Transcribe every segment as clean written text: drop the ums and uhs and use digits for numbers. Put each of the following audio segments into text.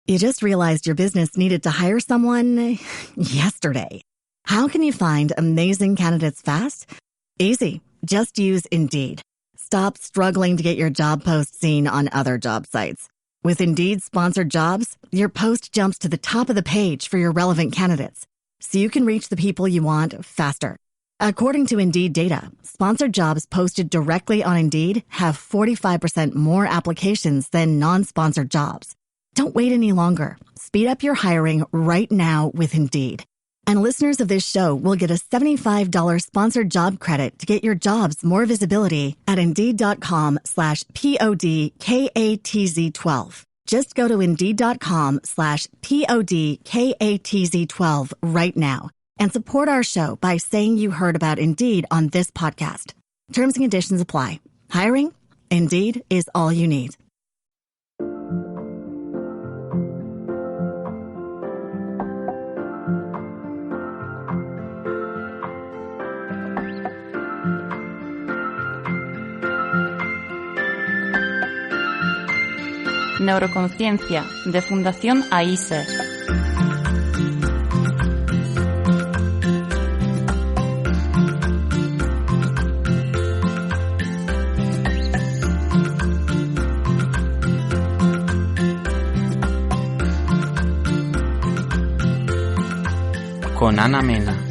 You just realized your business needed to hire someone yesterday. How can you find amazing candidates fast? Easy. Just use Indeed. Stop struggling to get your job post seen on other job sites. With Indeed sponsored jobs, your post jumps to the top of the page for your relevant candidates, so you can reach the people you want faster. According to Indeed data, sponsored jobs posted directly on Indeed have 45% more applications than non-sponsored jobs. Don't wait any longer. Speed up your hiring right now with Indeed. And listeners of this show will get a $75 sponsored job credit to get your jobs more visibility at Indeed.com/PODKATZ12. Just go to Indeed.com/PODKATZ12 right now and support our show by saying you heard about Indeed on this podcast. Terms and conditions apply. Hiring? Indeed is all you need. Neuroconciencia, de Fundación AISE. Con Ana Mena.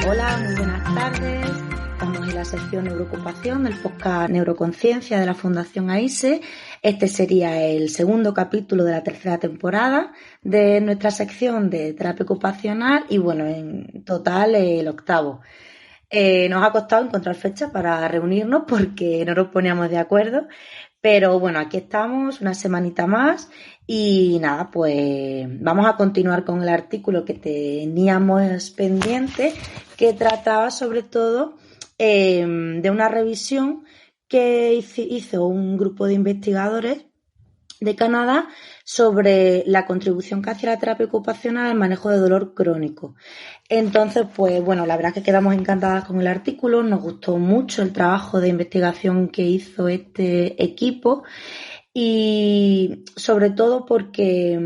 Hola, muy buenas tardes. Estamos en la sección Neuroocupación del podcast Neuroconciencia de la Fundación AISE. Este sería el segundo capítulo de la tercera temporada de nuestra sección de terapia ocupacional y bueno, en total el octavo. Nos ha costado encontrar fecha para reunirnos porque no nos poníamos de acuerdo, pero bueno, aquí estamos una semanita más y nada, pues vamos a continuar con el artículo que teníamos pendiente, que trataba sobre todo de una revisión que hizo un grupo de investigadores de Canadá sobre la contribución que hacía la terapia ocupacional al manejo de dolor crónico. Entonces, pues bueno, la verdad es que quedamos encantadas con el artículo, nos gustó mucho el trabajo de investigación que hizo este equipo y sobre todo porque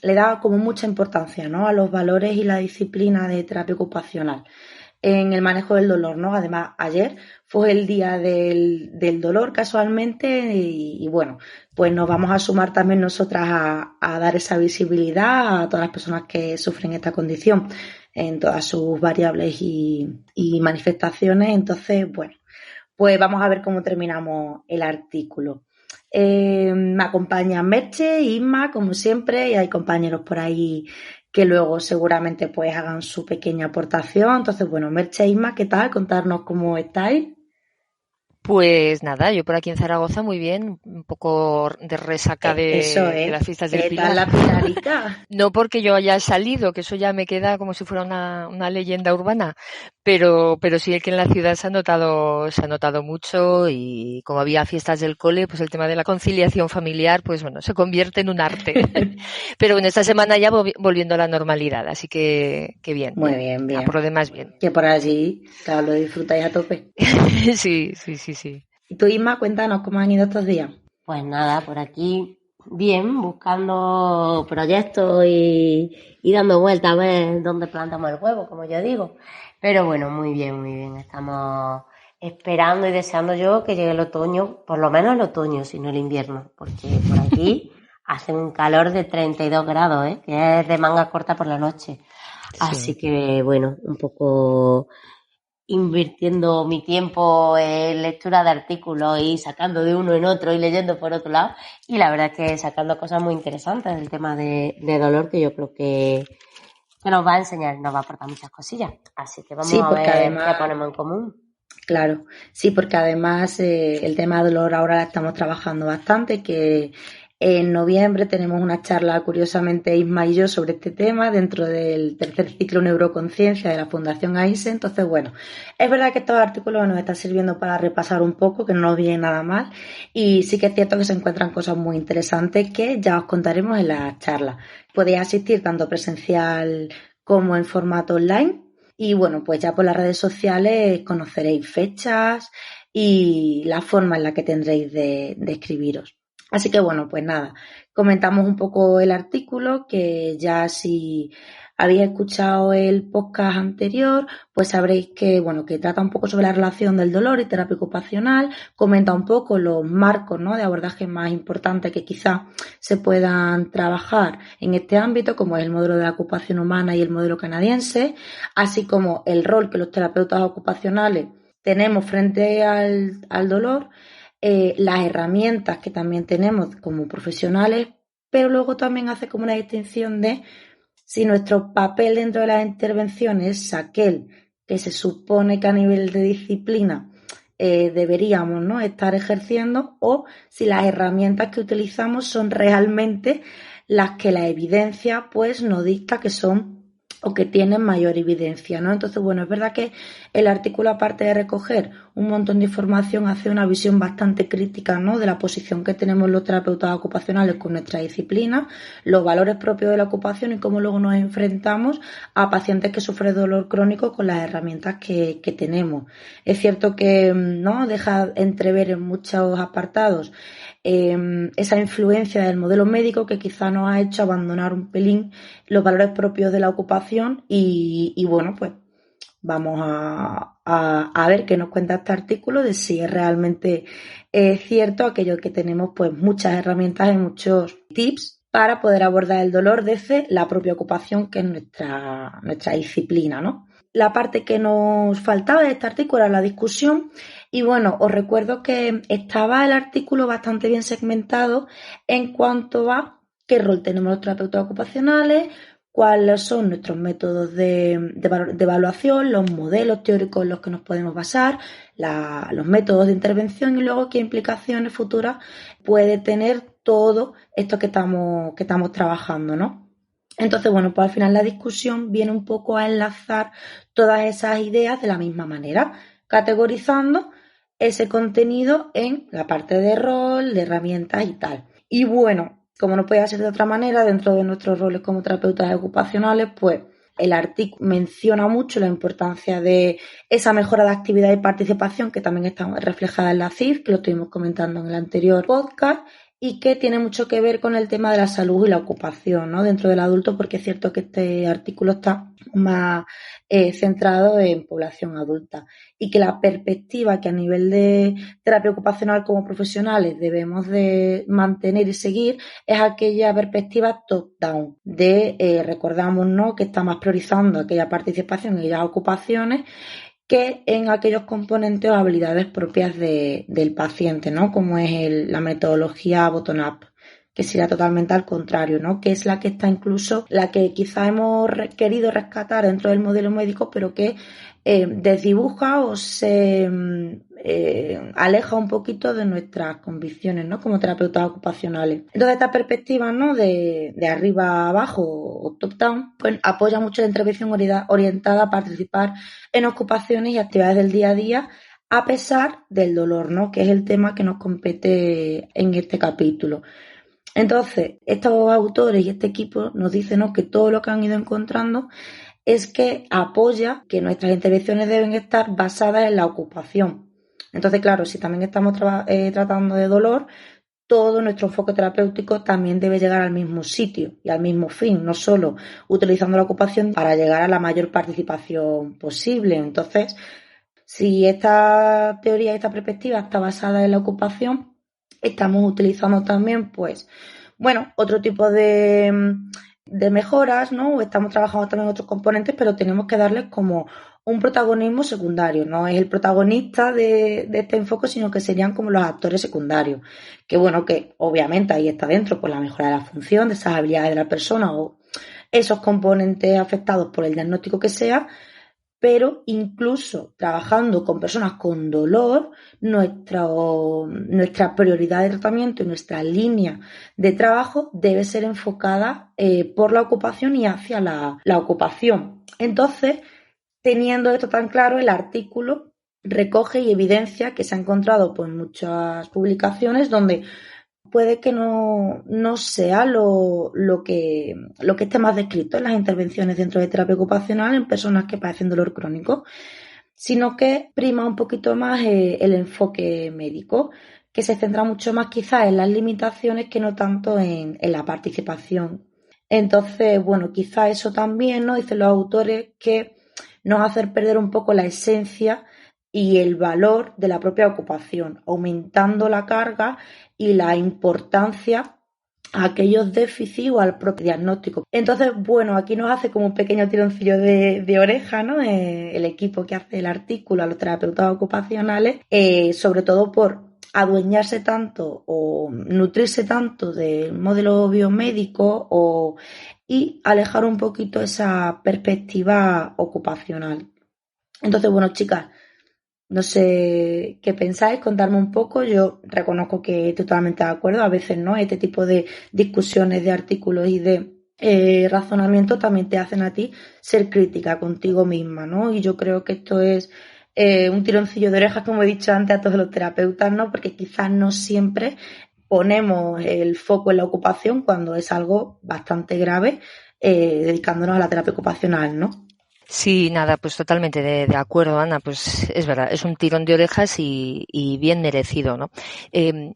le da como mucha importancia, ¿no?, a los valores y la disciplina de terapia ocupacional en el manejo del dolor, ¿no? Además, ayer fue el día del dolor casualmente y bueno, pues nos vamos a sumar también nosotras a dar esa visibilidad a todas las personas que sufren esta condición en todas sus variables y manifestaciones. Entonces, bueno, pues vamos a ver cómo terminamos el artículo. Me acompañan Merche, Isma, como siempre, y hay compañeros por ahí que luego seguramente pues hagan su pequeña aportación. Entonces, bueno, Merche, Isma, ¿qué tal? Contarnos cómo estáis. Pues nada, yo por aquí en Zaragoza muy bien, un poco de resaca de las fiestas del Pilar. ¿La Pilarica? No porque yo haya salido, que eso ya me queda como si fuera una leyenda urbana, pero sí que en la ciudad se ha notado mucho y como había fiestas del cole, pues el tema de la conciliación familiar, pues bueno, se convierte en un arte. Pero bueno, esta semana ya volviendo a la normalidad, así que bien. Muy bien. Por lo demás, bien. Que por allí, claro, lo disfrutáis a tope. Sí. ¿Y tú, Isma, cuéntanos cómo han ido estos días? Pues nada, por aquí bien, buscando proyectos y dando vueltas a ver dónde plantamos el huevo, como yo digo. Pero bueno, muy bien. Estamos esperando y deseando yo que llegue el otoño, por lo menos el otoño, si no el invierno, porque por aquí hace un calor de 32 grados, que es de manga corta por la noche. Sí. Así que bueno, un poco invirtiendo mi tiempo en lectura de artículos y sacando de uno en otro y leyendo por otro lado, y la verdad es que sacando cosas muy interesantes del tema de dolor, que yo creo que nos va a enseñar, nos va a aportar muchas cosillas, así que vamos a ver además, qué ponemos en común. Claro, sí, porque además el tema de dolor ahora la estamos trabajando bastante, que en noviembre tenemos una charla, curiosamente, Isma y yo, sobre este tema dentro del tercer ciclo Neuroconciencia de la Fundación AISE. Entonces, bueno, es verdad que estos artículos nos están sirviendo para repasar un poco, que no nos viene nada mal, y sí que es cierto que se encuentran cosas muy interesantes que ya os contaremos en la charla. Podéis asistir tanto presencial como en formato online. Y bueno, pues ya por las redes sociales conoceréis fechas y la forma en la que tendréis de escribiros. Así que bueno, pues nada, comentamos un poco el artículo, que ya si habéis escuchado el podcast anterior, pues sabréis que, bueno, que trata un poco sobre la relación del dolor y terapia ocupacional, comenta un poco los marcos, ¿no?, de abordaje más importantes que quizás se puedan trabajar en este ámbito, como es el modelo de la ocupación humana y el modelo canadiense, así como el rol que los terapeutas ocupacionales tenemos frente al dolor, las herramientas que también tenemos como profesionales, pero luego también hace como una distinción de si nuestro papel dentro de las intervenciones es aquel que se supone que a nivel de disciplina deberíamos, ¿no?, estar ejerciendo, o si las herramientas que utilizamos son realmente las que la evidencia pues nos dicta que son o que tienen mayor evidencia, ¿no? Entonces, bueno, es verdad que el artículo, aparte de recoger un montón de información, hace una visión bastante crítica, ¿no?, de la posición que tenemos los terapeutas ocupacionales con nuestra disciplina, los valores propios de la ocupación y cómo luego nos enfrentamos a pacientes que sufren dolor crónico con las herramientas que tenemos. Es cierto que, ¿no?, deja entrever en muchos apartados esa influencia del modelo médico que quizá nos ha hecho abandonar un pelín los valores propios de la ocupación y bueno, pues vamos a ver qué nos cuenta este artículo, de si es realmente cierto aquello que tenemos pues muchas herramientas y muchos tips para poder abordar el dolor desde la propia ocupación, que es nuestra disciplina, ¿no? La parte que nos faltaba de este artículo era la discusión, y bueno, os recuerdo que estaba el artículo bastante bien segmentado en cuanto a qué rol tenemos los terapeutas ocupacionales, cuáles son nuestros métodos de evaluación, los modelos teóricos en los que nos podemos basar, los métodos de intervención, y luego qué implicaciones futuras puede tener todo esto que estamos trabajando, ¿no? Entonces, bueno, pues al final la discusión viene un poco a enlazar todas esas ideas de la misma manera, categorizando ese contenido en la parte de rol, de herramientas y tal. Y bueno, como no podía ser de otra manera, dentro de nuestros roles como terapeutas ocupacionales, pues el artículo menciona mucho la importancia de esa mejora de actividad y participación, que también está reflejada en la CIF, que lo estuvimos comentando en el anterior podcast, y que tiene mucho que ver con el tema de la salud y la ocupación, ¿no?, dentro del adulto, porque es cierto que este artículo está más centrado en población adulta, y que la perspectiva que a nivel de terapia ocupacional como profesionales debemos de mantener y seguir es aquella perspectiva top-down, recordamos, ¿no?, que está más priorizando aquella participación en aquellas ocupaciones que en aquellos componentes o habilidades propias del paciente, ¿no?, como es la metodología bottom-up, que sería totalmente al contrario, ¿no?, que es la que está incluso, la que quizá hemos querido rescatar dentro del modelo médico, pero que desdibuja o se aleja un poquito de nuestras convicciones, ¿no?, como terapeutas ocupacionales. Entonces, esta perspectiva, ¿no?, de arriba a abajo o top-down, pues apoya mucho la intervención orientada a participar en ocupaciones y actividades del día a día, a pesar del dolor, ¿no?, que es el tema que nos compete en este capítulo. Entonces, estos autores y este equipo nos dicen, ¿no?, que todo lo que han ido encontrando es que apoya que nuestras intervenciones deben estar basadas en la ocupación. Entonces, claro, si también estamos tratando de dolor, todo nuestro enfoque terapéutico también debe llegar al mismo sitio y al mismo fin, no solo utilizando la ocupación para llegar a la mayor participación posible. Entonces, si esta teoría y esta perspectiva está basada en la ocupación, estamos utilizando también, pues, bueno, otro tipo de mejoras, ¿no? Estamos trabajando también otros componentes, pero tenemos que darles como un protagonismo secundario. No es el protagonista de este enfoque, sino que serían como los actores secundarios. Que bueno, que obviamente ahí está dentro pues la mejora de la función, de esas habilidades de la persona o esos componentes afectados por el diagnóstico que sea, pero incluso trabajando con personas con dolor, nuestra prioridad de tratamiento y nuestra línea de trabajo debe ser enfocada por la ocupación y hacia la ocupación. Entonces, teniendo esto tan claro, el artículo recoge y evidencia que se ha encontrado pues, en muchas publicaciones donde puede que no sea lo que esté más descrito en las intervenciones dentro de terapia ocupacional en personas que padecen dolor crónico, sino que prima un poquito más el enfoque médico, que se centra mucho más quizás en las limitaciones que no tanto en la participación. Entonces, bueno, quizás eso también, ¿no? Dicen los autores que nos hace perder un poco la esencia y el valor de la propia ocupación, aumentando la carga y la importancia a aquellos déficits o al propio diagnóstico. Entonces, bueno, aquí nos hace como un pequeño tironcillo de oreja, ¿no? El equipo que hace el artículo a los terapeutas ocupacionales, sobre todo por adueñarse tanto o nutrirse tanto del modelo biomédico y alejar un poquito esa perspectiva ocupacional. Entonces, bueno, chicas, no sé qué pensáis, contarme un poco. Yo reconozco que totalmente de acuerdo. A veces, ¿no? Este tipo de discusiones, de artículos y de razonamiento también te hacen a ti ser crítica contigo misma, ¿no? Y yo creo que esto es un tironcillo de orejas, como he dicho antes, a todos los terapeutas, ¿no? Porque quizás no siempre ponemos el foco en la ocupación cuando es algo bastante grave, dedicándonos a la terapia ocupacional, ¿no? Sí, nada, pues totalmente de acuerdo, Ana, pues es verdad, es un tirón de orejas y bien merecido, ¿no?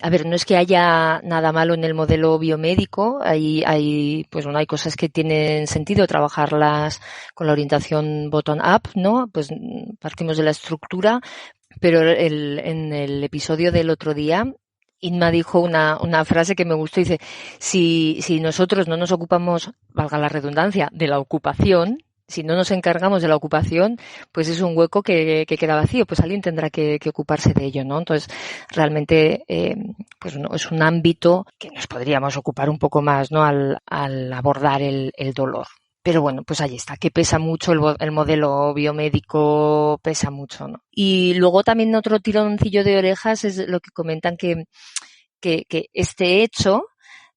A ver, no es que haya nada malo en el modelo biomédico, pues bueno, hay cosas que tienen sentido trabajarlas con la orientación bottom-up, ¿no? Pues partimos de la estructura, pero en el episodio del otro día, Inma dijo una frase que me gustó, dice, si nosotros no nos ocupamos, valga la redundancia, de la ocupación, si no nos encargamos de la ocupación, pues es un hueco que queda vacío, pues alguien tendrá que ocuparse de ello, ¿no? Entonces, realmente, pues no, es un ámbito que nos podríamos ocupar un poco más, ¿no? Al abordar el dolor. Pero bueno, pues ahí está, que pesa mucho el modelo biomédico, pesa mucho, ¿no? Y luego también otro tironcillo de orejas es lo que comentan que este hecho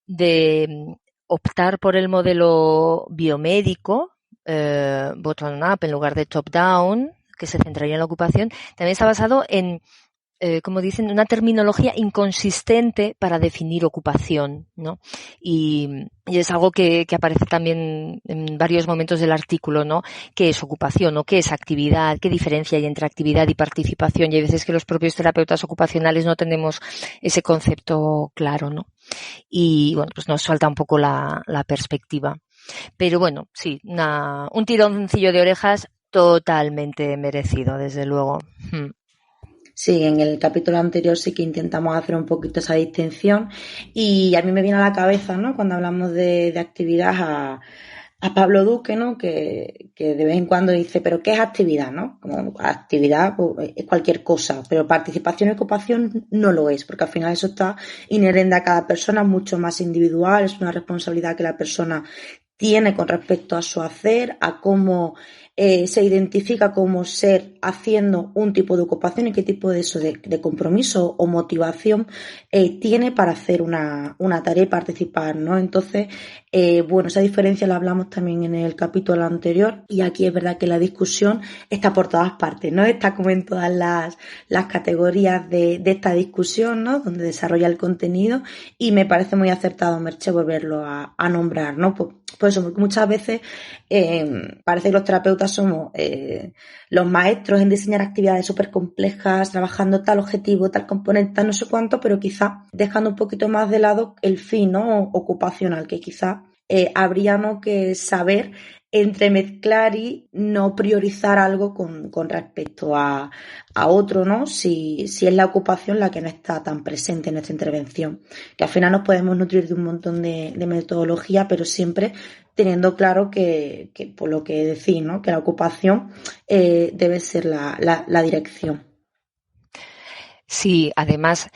de optar por el modelo biomédico, bottom-up en lugar de top-down, que se centraría en la ocupación, también está basado en, como dicen, una terminología inconsistente para definir ocupación, ¿no? Y es algo que aparece también en varios momentos del artículo, ¿no? ¿Qué es ocupación o qué es actividad? ¿Qué diferencia hay entre actividad y participación? Y hay veces que los propios terapeutas ocupacionales no tenemos ese concepto claro, ¿no? Y bueno, pues nos falta un poco la perspectiva. Pero bueno, sí, un tironcillo de orejas totalmente merecido, desde luego. Sí, en el capítulo anterior sí que intentamos hacer un poquito esa distinción y a mí me viene a la cabeza, ¿no? Cuando hablamos de actividad a Pablo Duque, ¿no? Que de vez en cuando dice, ¿pero qué es actividad, no? Como actividad pues, es cualquier cosa, pero participación y ocupación no lo es, porque al final eso está inherente a cada persona, mucho más individual, es una responsabilidad que la persona tiene con respecto a su hacer, a cómo se identifica como ser haciendo un tipo de ocupación y qué tipo de eso de compromiso o motivación tiene para hacer una tarea y participar, ¿no? Entonces, bueno, esa diferencia la hablamos también en el capítulo anterior y aquí es verdad que la discusión está por todas partes, ¿no? Está como en todas las categorías de esta discusión, ¿no? Donde desarrolla el contenido y me parece muy acertado, Merche, volverlo a nombrar, ¿no? Por eso, porque muchas veces parece que los terapeutas somos los maestros en diseñar actividades súper complejas, trabajando tal objetivo, tal componente, tal no sé cuánto, pero quizás dejando un poquito más de lado el fin, ¿no? Ocupacional, que quizás habría, ¿no? que saber entremezclar y no priorizar algo con respecto a otro, ¿no? Si es la ocupación la que no está tan presente en nuestra intervención. Que al final nos podemos nutrir de un montón de metodología, pero siempre teniendo claro que por lo que decís, ¿no? Que la ocupación debe ser la dirección. Sí, además,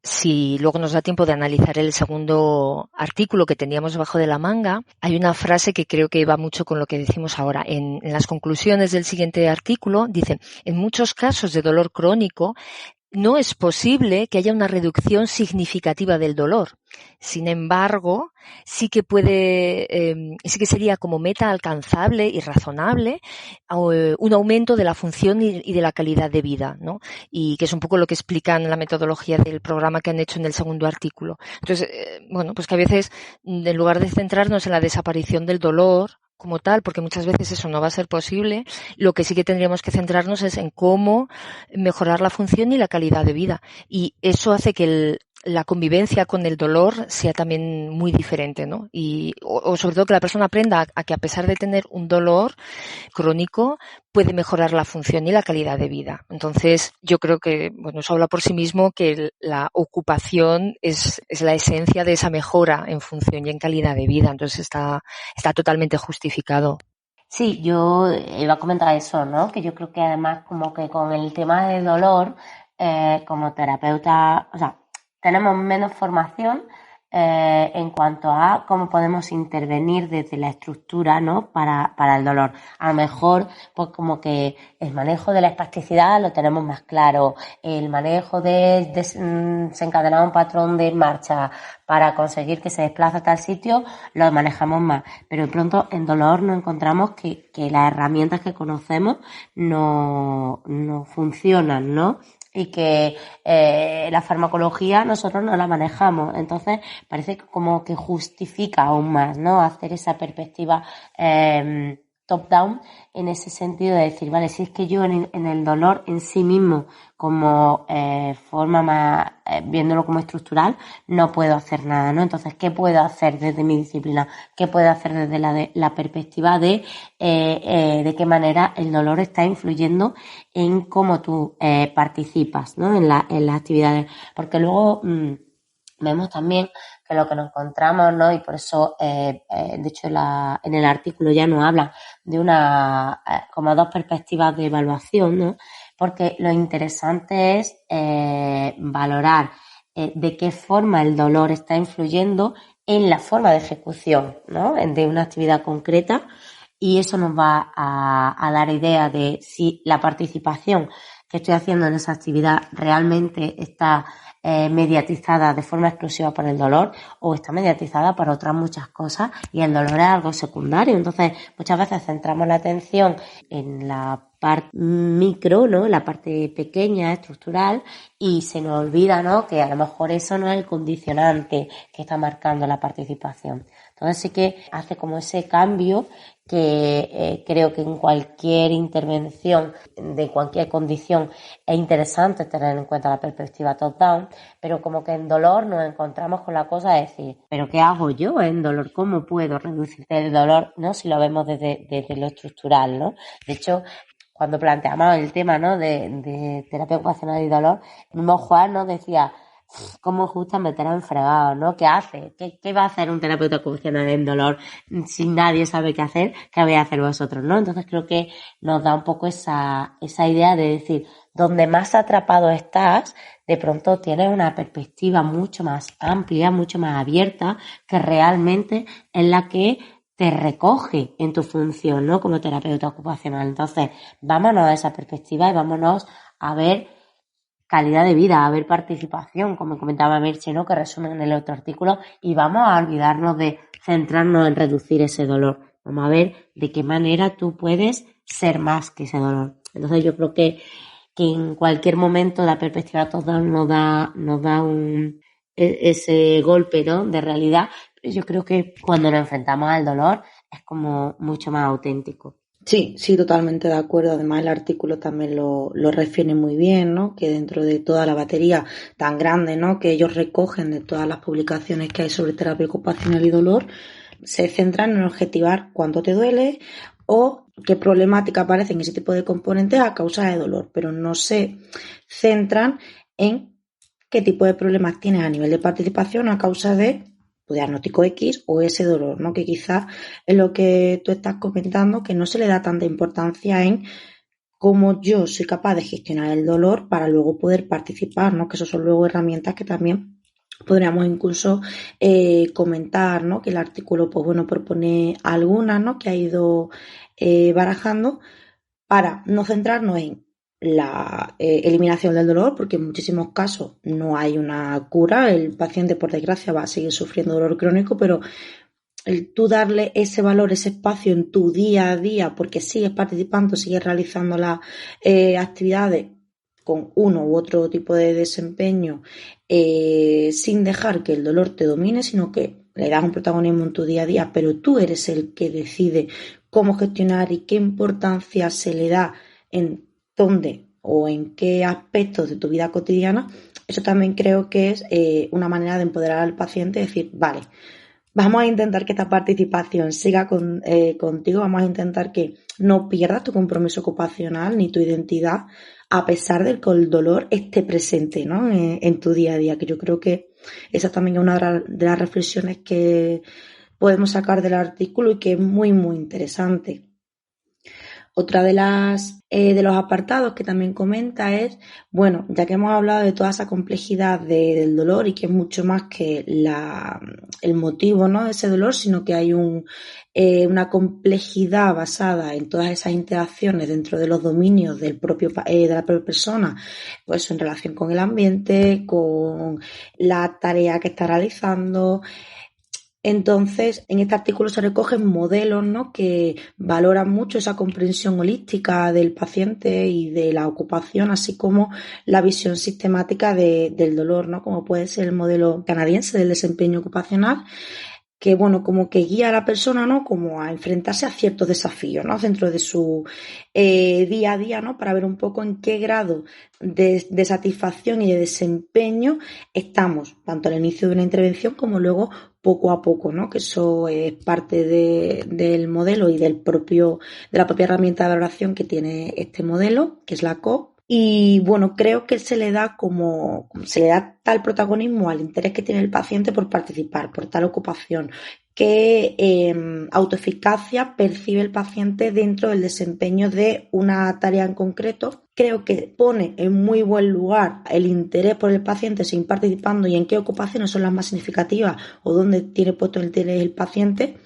si luego nos da tiempo de analizar el segundo artículo que teníamos debajo de la manga, hay una frase que creo que va mucho con lo que decimos ahora. En las conclusiones del siguiente artículo dicen, en muchos casos de dolor crónico, no es posible que haya una reducción significativa del dolor. Sin embargo, sí que sería como meta alcanzable y razonable un aumento de la función y de la calidad de vida, ¿no? Y que es un poco lo que explican en la metodología del programa que han hecho en el segundo artículo. Entonces, pues que a veces, en lugar de centrarnos en la desaparición del dolor como tal, porque muchas veces eso no va a ser posible, lo que sí que tendríamos que centrarnos es en cómo mejorar la función y la calidad de vida. Y eso hace que la convivencia con el dolor sea también muy diferente, ¿no? O sobre todo que la persona aprenda a que a pesar de tener un dolor crónico, puede mejorar la función y la calidad de vida. Entonces, yo creo que, eso habla por sí mismo que la ocupación es la esencia de esa mejora en función y en calidad de vida. Entonces, está totalmente justificado. Sí, yo iba a comentar eso, ¿no? Que yo creo que además como que con el tema del dolor, como terapeuta, o sea, tenemos menos formación en cuanto a cómo podemos intervenir desde la estructura, ¿no? Para el dolor. A lo mejor, pues como que el manejo de la espasticidad lo tenemos más claro, el manejo de desencadenar un patrón de marcha para conseguir que se desplace a tal sitio, lo manejamos más. Pero de pronto en dolor nos encontramos que las herramientas que conocemos no funcionan, ¿no? Y que la farmacología nosotros no la manejamos. Entonces parece como que justifica aún más, ¿no? Hacer esa perspectiva top-down en ese sentido de decir, vale, si es que yo en el dolor en sí mismo como forma más, viéndolo como estructural, no puedo hacer nada, ¿no? Entonces, ¿qué puedo hacer desde mi disciplina? ¿Qué puedo hacer desde la perspectiva de qué manera el dolor está influyendo en cómo tú participas, ¿no? En las actividades? Porque luego vemos también que lo que nos encontramos, ¿no? Y por eso, de hecho, en el artículo ya nos habla de como dos perspectivas de evaluación, ¿no? Porque lo interesante es valorar de qué forma el dolor está influyendo en la forma de ejecución, ¿no? De una actividad concreta, y eso nos va a dar idea de si la participación que estoy haciendo en esa actividad realmente está mediatizada de forma exclusiva por el dolor o está mediatizada por otras muchas cosas, y el dolor es algo secundario. Entonces, muchas veces centramos la atención en la parte micro, ¿no? La parte pequeña, estructural, y se nos olvida, ¿no? Que a lo mejor eso no es el condicionante que está marcando la participación. Entonces sí que hace como ese cambio que creo que en cualquier intervención de cualquier condición es interesante tener en cuenta la perspectiva top-down, pero como que en dolor nos encontramos con la cosa de decir, ¿pero qué hago yo en dolor? ¿Cómo puedo reducir el dolor, ¿no? Si lo vemos desde lo estructural, ¿no? De hecho, cuando planteamos el tema, ¿no? de terapia ocupacional y dolor, el mismo Juan nos decía, ¿cómo es justo meternos en fregado, ¿no? ¿Qué hace? ¿Qué va a hacer un terapeuta ocupacional en dolor si nadie sabe qué hacer? ¿Qué vais a hacer vosotros, no? Entonces creo que nos da un poco esa idea de decir, donde más atrapado estás, de pronto tienes una perspectiva mucho más amplia, mucho más abierta, que realmente es la que te recoge en tu función, ¿no? Como terapeuta ocupacional. Entonces, vámonos a esa perspectiva y vámonos a ver calidad de vida, a ver participación, como comentaba Merche, ¿no? Que resumen en el otro artículo, y vamos a olvidarnos de centrarnos en reducir ese dolor. Vamos a ver de qué manera tú puedes ser más que ese dolor. Entonces yo creo que en cualquier momento la perspectiva top-down nos da ese golpe, ¿no? De realidad. Pero yo creo que cuando nos enfrentamos al dolor es como mucho más auténtico. Sí, totalmente de acuerdo. Además, el artículo también lo refiere muy bien, ¿no? Que dentro de toda la batería tan grande, ¿no? Que ellos recogen de todas las publicaciones que hay sobre terapia ocupacional y dolor, se centran en objetivar cuánto te duele o qué problemática aparece en ese tipo de componentes a causa de dolor, pero no se centran en qué tipo de problemas tienes a nivel de participación a causa de diagnóstico X o ese dolor, ¿no? Que quizás es lo que tú estás comentando, que no se le da tanta importancia en cómo yo soy capaz de gestionar el dolor para luego poder participar, ¿no? Que eso son luego herramientas que también podríamos incluso comentar, ¿no? Que el artículo, pues bueno, propone algunas, ¿no? Que ha ido barajando para no centrarnos en la eliminación del dolor, porque en muchísimos casos no hay una cura. El paciente, por desgracia, va a seguir sufriendo dolor crónico, pero el tú darle ese valor, ese espacio en tu día a día, porque sigues participando, sigues realizando las actividades con uno u otro tipo de desempeño, sin dejar que el dolor te domine, sino que le das un protagonismo en tu día a día, pero tú eres el que decide cómo gestionar y qué importancia se le da en dónde o en qué aspectos de tu vida cotidiana. Eso también creo que es una manera de empoderar al paciente, decir, vale, vamos a intentar que esta participación siga contigo, vamos a intentar que no pierdas tu compromiso ocupacional ni tu identidad, a pesar de que el dolor esté presente, ¿no? en tu día a día, que yo creo que esa también es una de las reflexiones que podemos sacar del artículo y que es muy, muy interesante. Otra de los apartados que también comenta es, bueno, ya que hemos hablado de toda esa complejidad del dolor y que es mucho más que el motivo, ¿no?, de ese dolor, sino que hay una complejidad basada en todas esas interacciones dentro de los dominios de la propia persona, pues en relación con el ambiente, con la tarea que está realizando. Entonces, en este artículo se recogen modelos, ¿no?, que valoran mucho esa comprensión holística del paciente y de la ocupación, así como la visión sistemática del dolor, ¿no?, como puede ser el modelo canadiense del desempeño ocupacional, que, bueno, como que guía a la persona, ¿no?, como a enfrentarse a ciertos desafíos, ¿no?, dentro de su día a día, ¿no?, para ver un poco en qué grado de satisfacción y de desempeño estamos, tanto al inicio de una intervención como luego poco a poco, ¿no?, que eso es parte del modelo y de la propia herramienta de valoración que tiene este modelo, que es la COP. Y bueno, creo que se le da tal protagonismo al interés que tiene el paciente por participar, por tal ocupación, qué autoeficacia percibe el paciente dentro del desempeño de una tarea en concreto. Creo que pone en muy buen lugar el interés por el paciente sin participando y en qué ocupaciones son las más significativas o dónde tiene puesto el interés el paciente.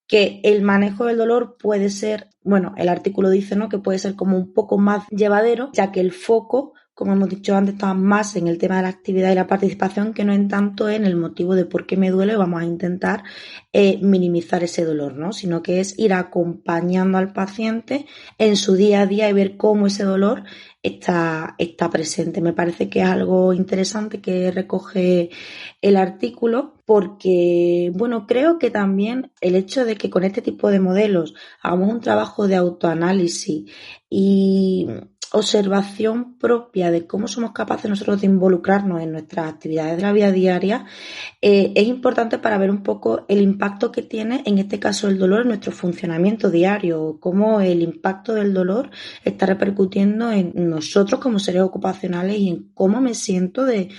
Que el manejo del dolor puede ser, bueno, el artículo dice, ¿no?, que puede ser como un poco más llevadero, ya que el foco, como hemos dicho antes, está más en el tema de la actividad y la participación que no en tanto en el motivo de por qué me duele. Vamos a intentar minimizar ese dolor, ¿no?, sino que es ir acompañando al paciente en su día a día y ver cómo ese dolor está presente. Me parece que es algo interesante que recoge el artículo porque, bueno, creo que también el hecho de que con este tipo de modelos hagamos un trabajo de autoanálisis y observación propia de cómo somos capaces nosotros de involucrarnos en nuestras actividades de la vida diaria, es importante para ver un poco el impacto que tiene, en este caso el dolor, en nuestro funcionamiento diario, cómo el impacto del dolor está repercutiendo en nosotros como seres ocupacionales y en cómo me siento de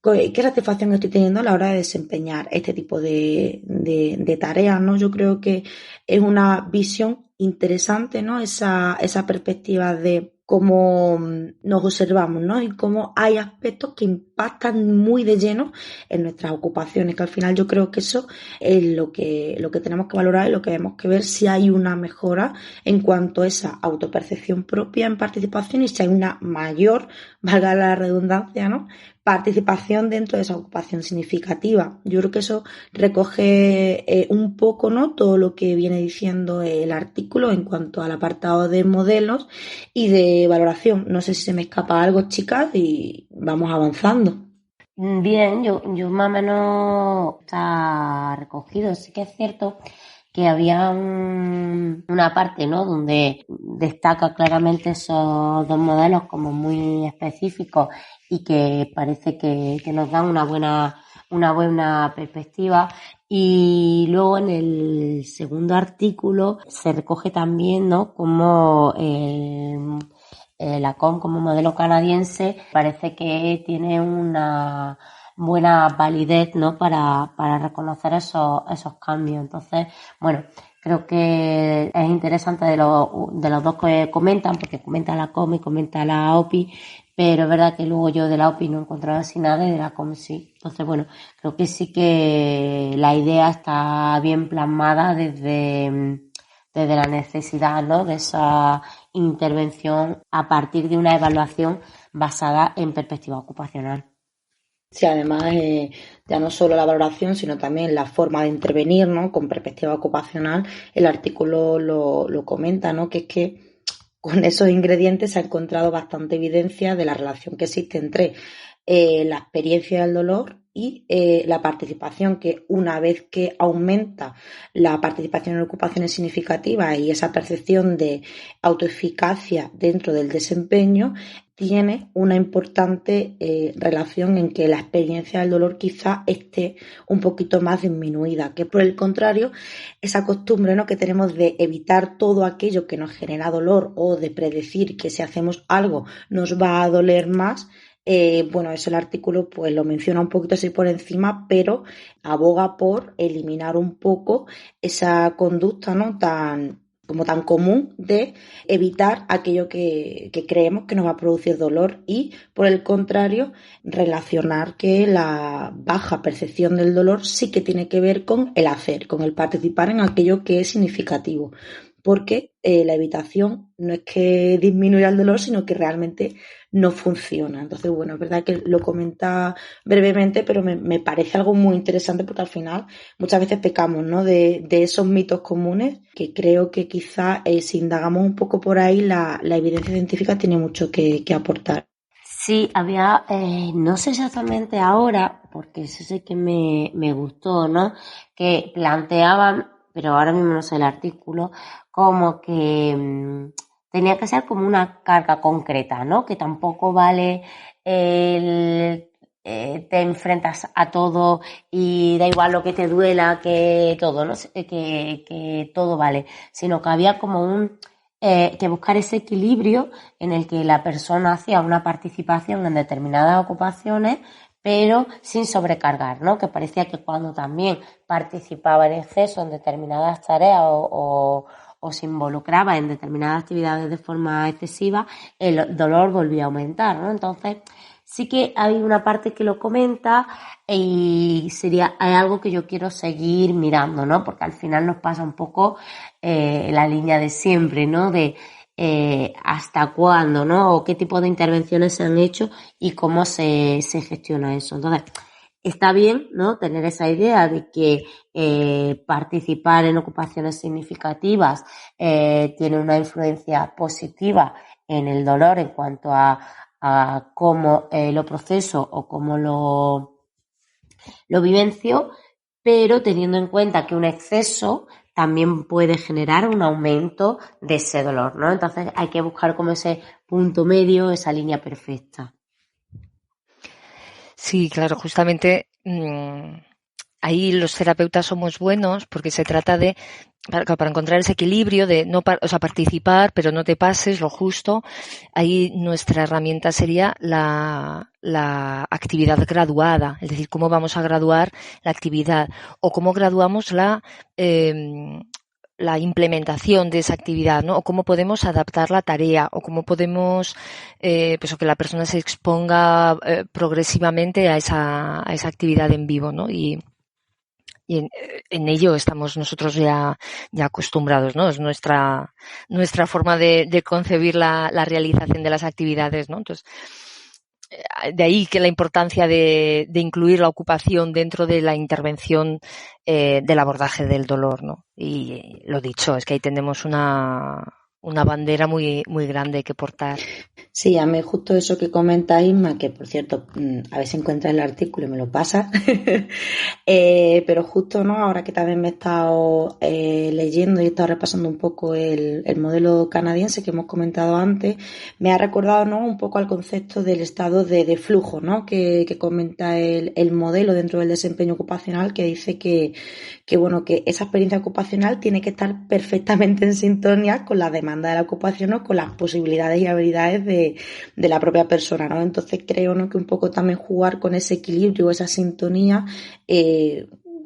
qué satisfacción estoy teniendo a la hora de desempeñar este tipo de tareas, ¿no? Yo creo que es una visión interesante, ¿no?, esa perspectiva de cómo nos observamos, ¿no?, y cómo hay aspectos que impactan muy de lleno en nuestras ocupaciones, que al final yo creo que eso es lo que tenemos que valorar y lo que tenemos que ver si hay una mejora en cuanto a esa autopercepción propia en participación y si hay una mayor, valga la redundancia, ¿no?, participación dentro de esa ocupación significativa. Yo creo que eso recoge un poco, ¿no?, todo lo que viene diciendo el artículo en cuanto al apartado de modelos y de valoración. No sé si se me escapa algo, chicas, y vamos avanzando. Bien, yo más o menos está recogido. Sí que es cierto que había una parte, ¿no?, donde destaca claramente esos dos modelos como muy específicos y que parece que nos dan una buena perspectiva. Y luego en el segundo artículo se recoge también, ¿no?, como la COM como modelo canadiense parece que tiene una buena validez, ¿no?, para reconocer esos cambios. Entonces, bueno, creo que es interesante de los dos que comentan, porque comenta la COM y comenta la OPI, pero es verdad que luego yo de la OPI no he encontrado así nada y de la COM sí. Entonces, bueno, creo que sí que la idea está bien plasmada desde la necesidad, ¿no?, de esa intervención a partir de una evaluación basada en perspectiva ocupacional. Sí, además, ya no solo la valoración, sino también la forma de intervenir, ¿no? Con perspectiva ocupacional, el artículo lo comenta, ¿no? Que es que con esos ingredientes se ha encontrado bastante evidencia de la relación que existe entre la experiencia del dolor y la participación, que una vez que aumenta la participación en ocupaciones significativas y esa percepción de autoeficacia dentro del desempeño, tiene una importante relación en que la experiencia del dolor quizá esté un poquito más disminuida, que por el contrario, esa costumbre, ¿no?, que tenemos de evitar todo aquello que nos genera dolor o de predecir que si hacemos algo nos va a doler más. Bueno, eso el artículo pues lo menciona un poquito así por encima, pero aboga por eliminar un poco esa conducta, ¿no?, tan común de evitar aquello que creemos que nos va a producir dolor y, por el contrario, relacionar que la baja percepción del dolor sí que tiene que ver con el hacer, con el participar en aquello que es significativo, porque la evitación no es que disminuya el dolor, sino que realmente no funciona. Entonces, bueno, es verdad que lo comenta brevemente, pero me parece algo muy interesante porque al final muchas veces pecamos, ¿no?, de esos mitos comunes, que creo que quizá si indagamos un poco por ahí, la evidencia científica tiene mucho que aportar. Sí, había, no sé exactamente ahora, porque eso sí que me gustó, ¿no?, que planteaban, pero ahora mismo no sé el artículo, como que tenía que ser como una carga concreta, ¿no?, que tampoco vale te enfrentas a todo y da igual lo que te duela, que todo, ¿no?, que todo vale, sino que había como que buscar ese equilibrio en el que la persona hacía una participación en determinadas ocupaciones, pero sin sobrecargar, ¿no?, que parecía que cuando también participaba en exceso en determinadas tareas o se involucraba en determinadas actividades de forma excesiva, el dolor volvía a aumentar, ¿no? Entonces, sí que hay una parte que lo comenta y hay algo que yo quiero seguir mirando, ¿no?, porque al final nos pasa un poco la línea de siempre, ¿no?, de hasta cuándo, ¿no?, o qué tipo de intervenciones se han hecho y cómo se gestiona eso. Entonces, está bien, ¿no?, tener esa idea de que participar en ocupaciones significativas tiene una influencia positiva en el dolor en cuanto a cómo lo proceso o cómo lo vivencio, pero teniendo en cuenta que un exceso también puede generar un aumento de ese dolor, ¿no? Entonces hay que buscar como ese punto medio, esa línea perfecta. Sí, claro, justamente ahí los terapeutas somos buenos porque se trata de, para encontrar ese equilibrio de no, o sea, participar, pero no te pases lo justo. Ahí nuestra herramienta sería la actividad graduada, es decir, cómo vamos a graduar la actividad o cómo graduamos la implementación de esa actividad, ¿no? O cómo podemos adaptar la tarea, o cómo podemos, pues, o que la persona se exponga progresivamente a esa actividad en vivo, ¿no? Y en ello estamos nosotros ya acostumbrados, ¿no? Es nuestra forma de concebir la realización de las actividades, ¿no? Entonces, de ahí que la importancia de incluir la ocupación dentro de la intervención del abordaje del dolor, ¿no? Y lo dicho, es que ahí tenemos una bandera muy, muy grande que portar. Sí, a mí justo eso que comenta Isma, que por cierto, a ver si encuentra el artículo y me lo pasa, pero justo, ¿no?, ahora que también me he estado leyendo y he estado repasando un poco el modelo canadiense que hemos comentado antes, me ha recordado, ¿no?, un poco al concepto del estado de flujo, ¿no?, que comenta el modelo dentro del desempeño ocupacional, que dice que bueno, que esa experiencia ocupacional tiene que estar perfectamente en sintonía con la demanda de la ocupación o con las posibilidades y habilidades de la propia persona, ¿no? Entonces creo, ¿no?, que un poco también jugar con ese equilibrio, esa sintonía,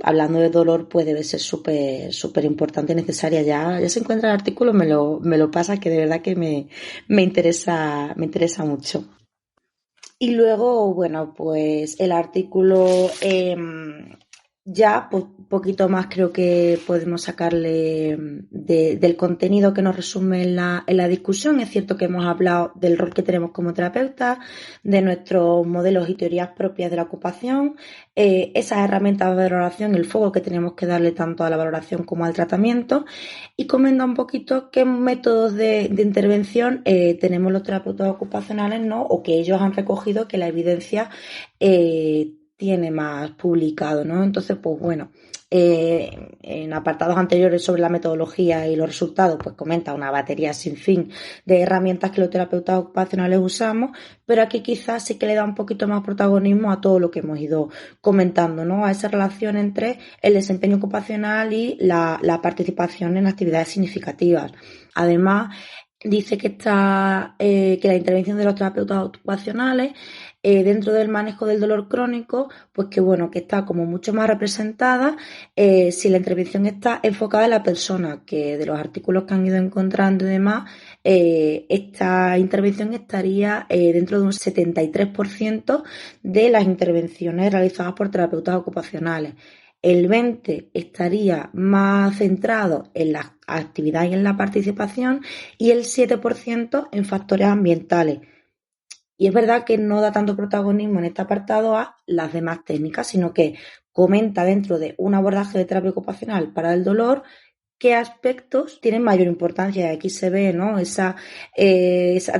hablando de dolor, pues debe ser súper importante y necesaria. Ya se encuentra el artículo, me lo pasa, que de verdad que me interesa mucho. Y luego, bueno, pues el artículo ya, pues poquito más creo que podemos sacarle del contenido que nos resume en la discusión. Es cierto que hemos hablado del rol que tenemos como terapeutas, de nuestros modelos y teorías propias de la ocupación, esas herramientas de valoración, el foco que tenemos que darle tanto a la valoración como al tratamiento, y comenta un poquito qué métodos de intervención tenemos los terapeutas ocupacionales, ¿no? O que ellos han recogido que la evidencia tiene más publicado, ¿no? Entonces, pues bueno, en apartados anteriores sobre la metodología y los resultados, pues comenta una batería sin fin de herramientas que los terapeutas ocupacionales usamos, pero aquí quizás sí que le da un poquito más protagonismo a todo lo que hemos ido comentando, ¿no? A esa relación entre el desempeño ocupacional y la participación en actividades significativas. Además, dice que que la intervención de los terapeutas ocupacionales dentro del manejo del dolor crónico, pues que bueno, que está como mucho más representada si la intervención está enfocada en la persona, que de los artículos que han ido encontrando y demás, esta intervención estaría dentro de un 73% de las intervenciones realizadas por terapeutas ocupacionales. El 20% estaría más centrado en la actividad y en la participación, y el 7% en factores ambientales. Y es verdad que no da tanto protagonismo en este apartado a las demás técnicas, sino que comenta dentro de un abordaje de terapia ocupacional para el dolor qué aspectos tienen mayor importancia. Y aquí se ve, ¿no? Esa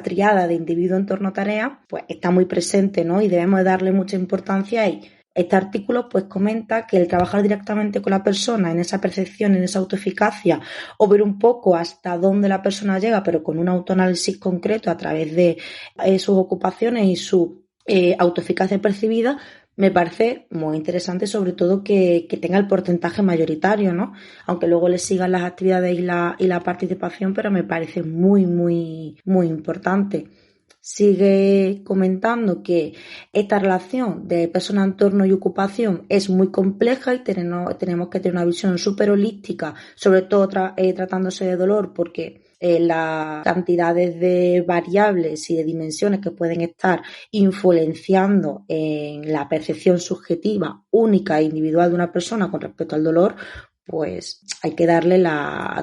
triada de individuo, entorno, tarea, pues está muy presente, ¿no? Y debemos darle mucha importancia ahí. Este artículo pues comenta que el trabajar directamente con la persona en esa percepción, en esa autoeficacia, o ver un poco hasta dónde la persona llega, pero con un autoanálisis concreto a través de sus ocupaciones y su autoeficacia percibida, me parece muy interesante, sobre todo que tenga el porcentaje mayoritario, ¿no? Aunque luego le sigan las actividades y la participación, pero me parece muy, muy, muy importante. Sigue comentando que esta relación de persona, entorno y ocupación es muy compleja y tenemos que tener una visión súper holística, sobre todo tratándose de dolor, porque las cantidades de variables y de dimensiones que pueden estar influenciando en la percepción subjetiva única e individual de una persona con respecto al dolor, pues hay que darle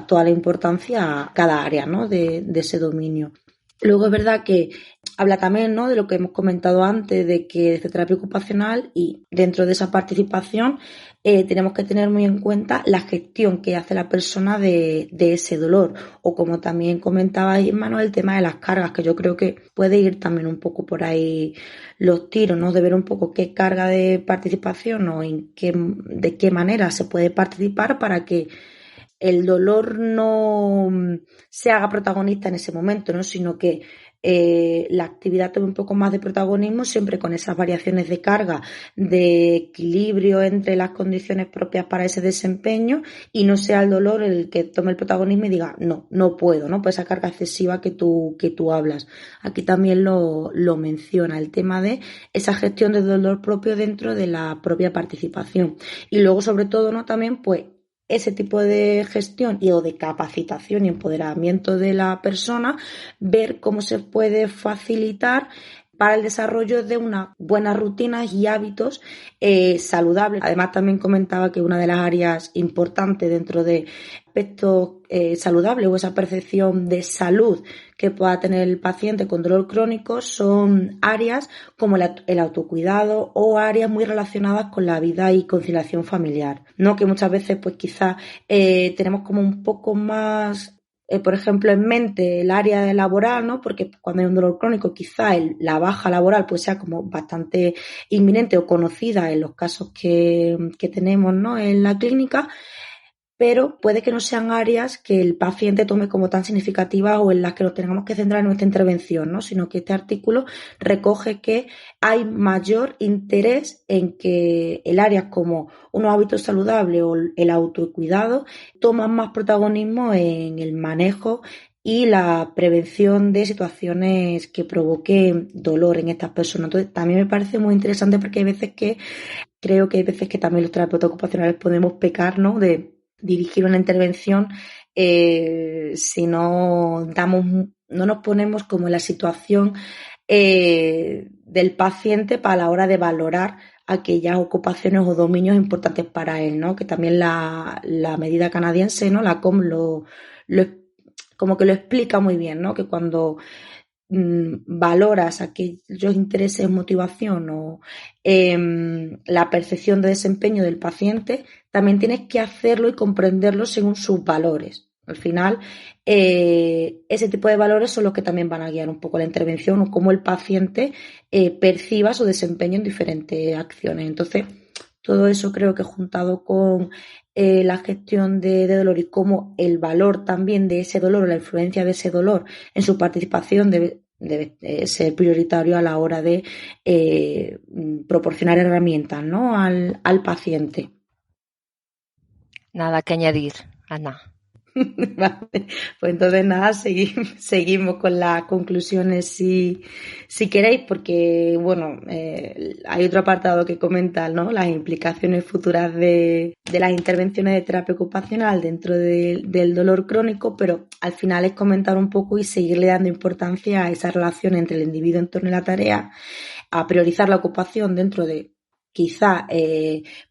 toda la importancia a cada área, ¿no? de ese dominio. Luego es verdad que habla también, ¿no? De lo que hemos comentado antes, de que desde terapia ocupacional y dentro de esa participación tenemos que tener muy en cuenta la gestión que hace la persona de ese dolor, o como también comentaba Manuel, el tema de las cargas, que yo creo que puede ir también un poco por ahí los tiros, ¿no? De ver un poco qué carga de participación o de qué manera se puede participar para que el dolor no se haga protagonista en ese momento, ¿no? Sino que la actividad tome un poco más de protagonismo, siempre con esas variaciones de carga, de equilibrio entre las condiciones propias para ese desempeño, y no sea el dolor el que tome el protagonismo y diga, no puedo, ¿no? Pues esa carga excesiva que tú hablas. Aquí también lo menciona, el tema de esa gestión del dolor propio dentro de la propia participación. Y luego, sobre todo, ¿no? También, pues, ese tipo de gestión o de capacitación y empoderamiento de la persona, ver cómo se puede facilitar para el desarrollo de unas buenas rutinas y hábitos saludables. Además, también comentaba que una de las áreas importantes dentro de aspectos saludables o esa percepción de salud que pueda tener el paciente con dolor crónico son áreas como el autocuidado, o áreas muy relacionadas con la vida y conciliación familiar, ¿no? Que muchas veces pues quizás tenemos como un poco más por ejemplo, en mente el área laboral, ¿no? Porque cuando hay un dolor crónico, quizá la baja laboral pues sea como bastante inminente o conocida en los casos que tenemos, ¿no? En la clínica, pero puede que no sean áreas que el paciente tome como tan significativas o en las que nos tengamos que centrar en nuestra intervención, ¿no? Sino que este artículo recoge que hay mayor interés en que el área como unos hábitos saludables o el autocuidado toman más protagonismo en el manejo y la prevención de situaciones que provoquen dolor en estas personas. Entonces, también me parece muy interesante, porque creo que hay veces que también los terapeutas ocupacionales podemos pecar, ¿no? De dirigir una intervención si no nos ponemos como en la situación del paciente para la hora de valorar aquellas ocupaciones o dominios importantes para él, ¿no? Que también la medida canadiense, ¿no? La COM como que lo explica muy bien, ¿no? Que cuando valoras aquellos intereses, motivación o la percepción de desempeño del paciente, también tienes que hacerlo y comprenderlo según sus valores. Al final, ese tipo de valores son los que también van a guiar un poco la intervención o cómo el paciente perciba su desempeño en diferentes acciones. Entonces, todo eso creo que juntado con la gestión de dolor y cómo el valor también de ese dolor o la influencia de ese dolor en su participación debe ser prioritario a la hora de proporcionar herramientas, ¿no? al paciente. Nada que añadir, Ana. Vale, pues entonces nada, seguimos con las conclusiones si queréis, porque bueno, hay otro apartado que comenta, ¿no? Las implicaciones futuras de las intervenciones de terapia ocupacional dentro del dolor crónico, pero al final es comentar un poco y seguirle dando importancia a esa relación entre el individuo en torno a la tarea, a priorizar la ocupación dentro de quizá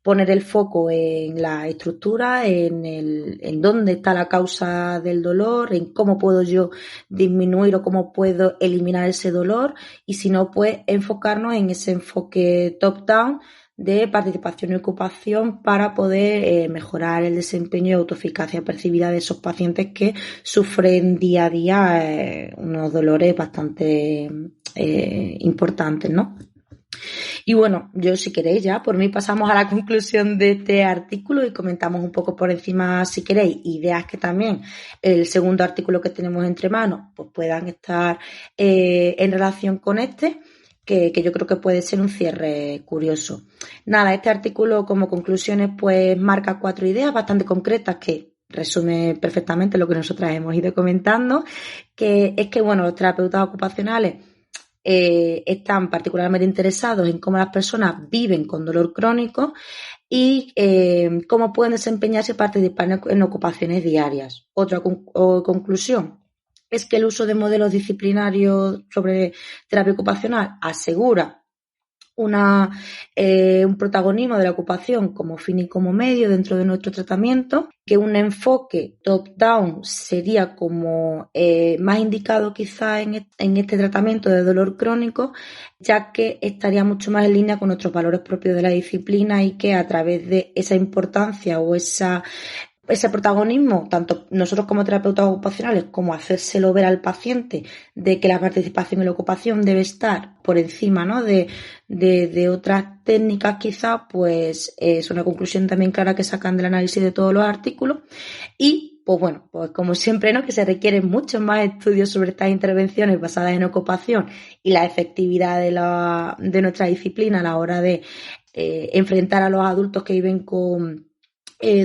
poner el foco en la estructura, en dónde está la causa del dolor, en cómo puedo yo disminuir o cómo puedo eliminar ese dolor, y si no, pues enfocarnos en ese enfoque top-down de participación y ocupación para poder mejorar el desempeño y autoeficacia percibida de esos pacientes que sufren día a día unos dolores bastante importantes, ¿no? Y bueno, yo si queréis ya, por mí pasamos a la conclusión de este artículo y comentamos un poco por encima, si queréis, ideas que también el segundo artículo que tenemos entre manos pues puedan estar en relación con este, que yo creo que puede ser un cierre curioso. Nada, este artículo como conclusiones pues marca 4 ideas bastante concretas que resume perfectamente lo que nosotras hemos ido comentando, que es que bueno, los terapeutas ocupacionales están particularmente interesados en cómo las personas viven con dolor crónico y cómo pueden desempeñarse y participar en ocupaciones diarias. Otra conclusión es que el uso de modelos disciplinarios sobre terapia ocupacional asegura un protagonismo de la ocupación como fin y como medio dentro de nuestro tratamiento, que un enfoque top-down sería como más indicado quizá en este tratamiento de dolor crónico, ya que estaría mucho más en línea con nuestros valores propios de la disciplina y que a través de esa importancia o ese protagonismo, tanto nosotros como terapeutas ocupacionales, como hacérselo ver al paciente de que la participación en la ocupación debe estar por encima, ¿no? de otras técnicas quizás, pues es una conclusión también clara que sacan del análisis de todos los artículos. Y pues bueno, pues como siempre, ¿no? Que se requieren muchos más estudios sobre estas intervenciones basadas en ocupación y la efectividad de nuestra disciplina a la hora de enfrentar a los adultos que viven con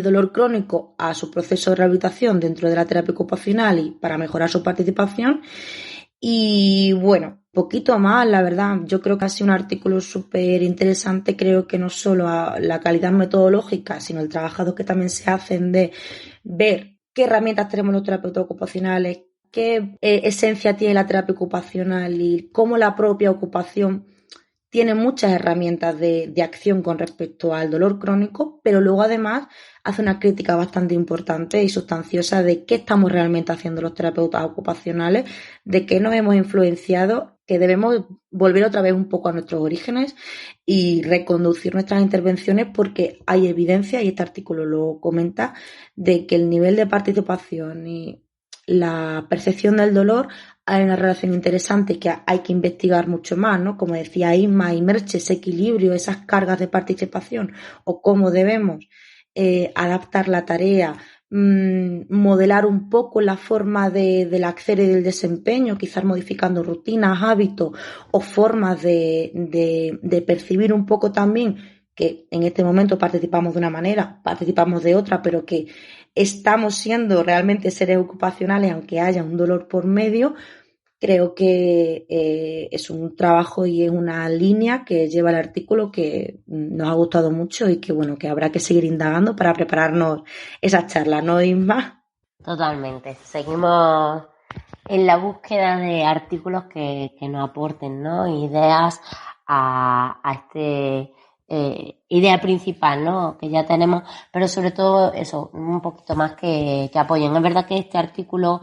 dolor crónico a su proceso de rehabilitación dentro de la terapia ocupacional y para mejorar su participación. Y bueno, poquito más, la verdad. Yo creo que ha sido un artículo súper interesante. Creo que no solo a la calidad metodológica, sino el trabajo que también se hacen de ver qué herramientas tenemos los terapeutas ocupacionales, qué esencia tiene la terapia ocupacional y cómo la propia ocupación tiene muchas herramientas de acción con respecto al dolor crónico, pero luego además hace una crítica bastante importante y sustanciosa de qué estamos realmente haciendo los terapeutas ocupacionales, de qué nos hemos influenciado, que debemos volver otra vez un poco a nuestros orígenes y reconducir nuestras intervenciones porque hay evidencia, y este artículo lo comenta, de que el nivel de participación y la percepción del dolor hay una relación interesante que hay que investigar mucho más, ¿no? Como decía Isma y Merche, ese equilibrio, esas cargas de participación o cómo debemos adaptar la tarea, modelar un poco la forma del acceder y del desempeño, quizás modificando rutinas, hábitos o formas de percibir un poco también que en este momento participamos de una manera, participamos de otra, pero que estamos siendo realmente seres ocupacionales aunque haya un dolor por medio. Creo que es un trabajo y es una línea que lleva el artículo que nos ha gustado mucho y que bueno, que habrá que seguir indagando para prepararnos esa charla, ¿no, Isma? Totalmente. Seguimos en la búsqueda de artículos que nos aporten, ¿no? Ideas a este idea principal, ¿no? Que ya tenemos, pero sobre todo eso, un poquito más que apoyen. Es verdad que este artículo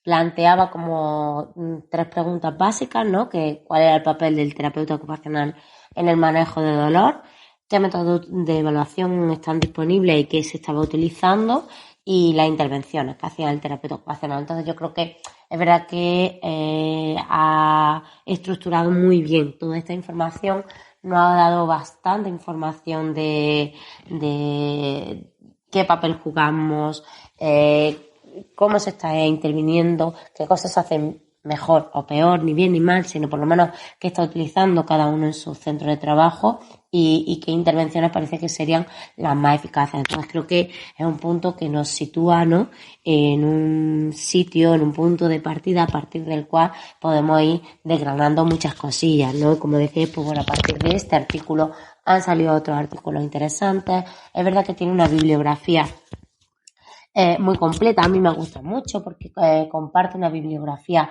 planteaba como 3 preguntas básicas, ¿no? Que cuál era el papel del terapeuta ocupacional en el manejo de dolor, qué métodos de evaluación están disponibles y qué se estaba utilizando, y las intervenciones que hacía el terapeuta ocupacional. Entonces yo creo que es verdad que ha estructurado muy bien toda esta información, nos ha dado bastante información de qué papel jugamos, cómo se está interviniendo, qué cosas se hacen mejor o peor, ni bien ni mal, sino por lo menos qué está utilizando cada uno en su centro de trabajo y qué intervenciones parece que serían las más eficaces. Entonces creo que es un punto que nos sitúa, ¿no?, en un sitio, en un punto de partida a partir del cual podemos ir desgranando muchas cosillas, ¿no? Como decía, pues bueno, a partir de este artículo han salido otros artículos interesantes. Es verdad que tiene una bibliografía muy completa. A mí me gusta mucho porque comparte una bibliografía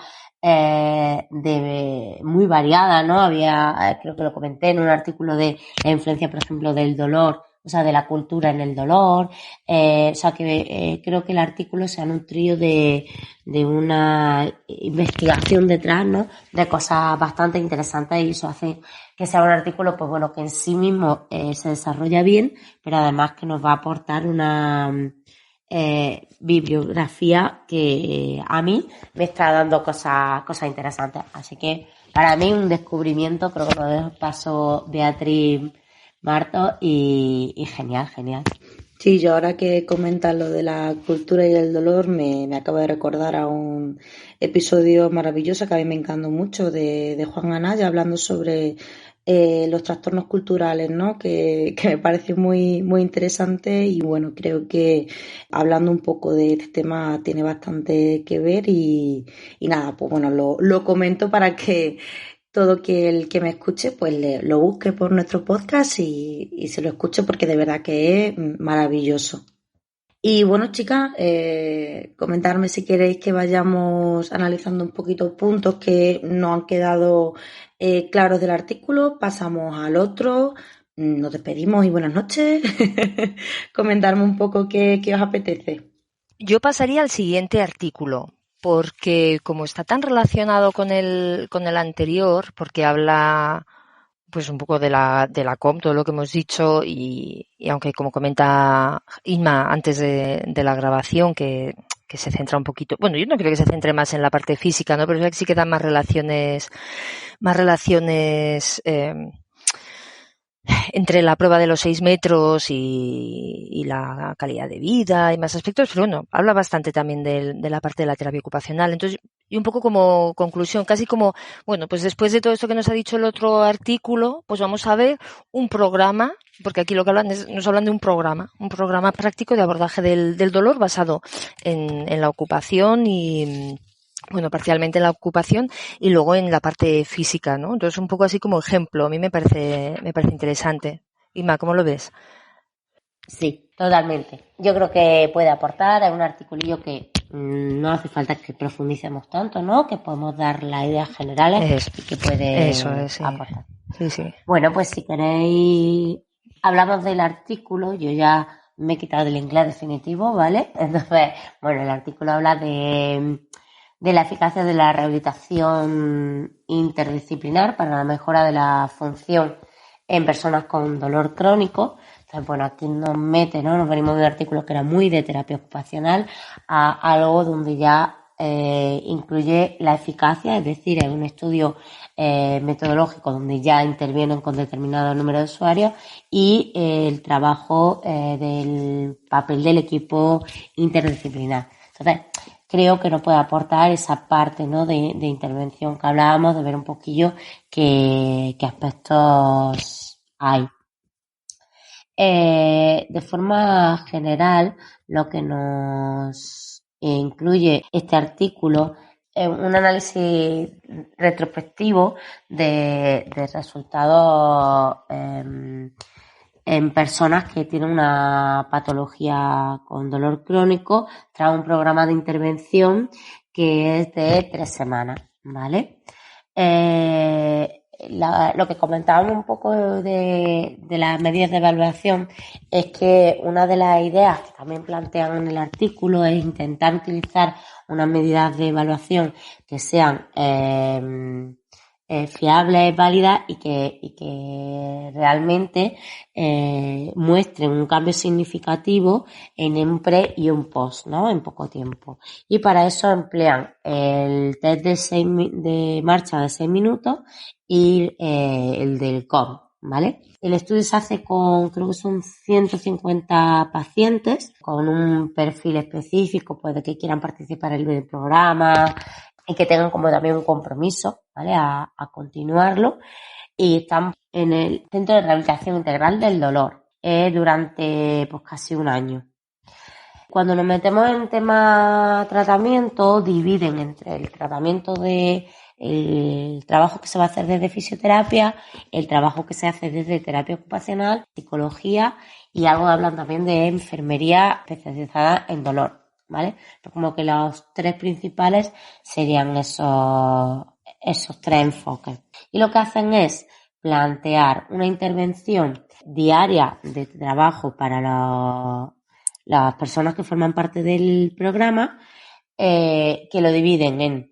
muy variada, ¿no? Había, creo que lo comenté en un artículo, de la influencia, por ejemplo, del dolor, o sea, de la cultura en el dolor. O sea, que creo que el artículo se ha nutrido de una investigación detrás, ¿no?, de cosas bastante interesantes, y eso hace que sea un artículo, pues bueno, que en sí mismo se desarrolla bien, pero además que nos va a aportar una bibliografía que a mí me está dando cosas interesantes. Así que para mí un descubrimiento, creo que nos pasó Beatriz Marto, y genial. Sí, yo ahora que comentas lo de la cultura y el dolor, me acaba de recordar a un episodio maravilloso que a mí me encantó mucho, de Juan Anaya, hablando sobre los trastornos culturales, ¿no? Que me parece muy, muy interesante, y bueno, creo que hablando un poco de este tema tiene bastante que ver, y nada, pues bueno, lo comento para que todo el que me escuche pues lo busque por nuestro podcast y se lo escuche, porque de verdad que es maravilloso. Y bueno, chicas, comentarme si queréis que vayamos analizando un poquito puntos que nos han quedado claros del artículo. Pasamos al otro, nos despedimos y buenas noches. Comentarme un poco qué os apetece. Yo pasaría al siguiente artículo, porque como está tan relacionado con el anterior, porque habla pues un poco de la COM, todo lo que hemos dicho, y aunque, como comenta Inma antes de la grabación, que se centra un poquito, bueno, yo no creo que se centre más en la parte física, ¿no?, pero sí que da más relaciones entre la prueba de los 6 metros y la calidad de vida y más aspectos, pero bueno, habla bastante también de la parte de la terapia ocupacional. Entonces, y un poco como conclusión, casi como, bueno, pues después de todo esto que nos ha dicho el otro artículo, pues vamos a ver un programa, porque aquí lo que nos hablan de un programa práctico de abordaje del dolor basado en la ocupación y, bueno, parcialmente en la ocupación y luego en la parte física, ¿no? Entonces, un poco así como ejemplo, a mí me parece interesante. Inma, ¿cómo lo ves? Sí, totalmente. Yo creo que puede aportar. Es un articulillo que no hace falta que profundicemos tanto, ¿no? Que podemos dar las ideas generales y que puede aportar. Sí. Bueno, pues si queréis, hablamos del artículo. Yo ya me he quitado del inglés definitivo, ¿vale? Entonces, bueno, el artículo habla de la eficacia de la rehabilitación interdisciplinar para la mejora de la función en personas con dolor crónico. Entonces, bueno, aquí nos mete, ¿no? Nos venimos de un artículo que era muy de terapia ocupacional a algo donde ya incluye la eficacia, es decir, es un estudio metodológico donde ya intervienen con determinado número de usuarios, y el trabajo del papel del equipo interdisciplinar. Entonces, creo que nos puede aportar esa parte, ¿no?, de intervención que hablábamos, de ver un poquillo qué aspectos hay. De forma general, lo que nos incluye este artículo es un análisis retrospectivo de resultados en personas que tienen una patología con dolor crónico tras un programa de intervención que es de 3 semanas, ¿vale? lo que comentábamos un poco de las medidas de evaluación es que una de las ideas que también plantean en el artículo es intentar utilizar unas medidas de evaluación que sean fiables, válidas y que realmente muestren un cambio significativo en un pre y un post, ¿no? En poco tiempo. Y para eso emplean el test de marcha de 6 minutos y el del COM, ¿vale? El estudio se hace con, creo que son 150 pacientes con un perfil específico, pues de que quieran participar en el programa y que tengan como también un compromiso, ¿vale? A continuarlo. Y están en el Centro de Rehabilitación Integral del Dolor durante pues casi un año. Cuando nos metemos en tema tratamiento, dividen entre el tratamiento el trabajo que se va a hacer desde fisioterapia, el trabajo que se hace desde terapia ocupacional, psicología y algo hablan también de enfermería especializada en dolor, ¿vale? Pero como que los tres principales serían esos tres enfoques. Y lo que hacen es plantear una intervención diaria de trabajo para las personas que forman parte del programa, que lo dividen en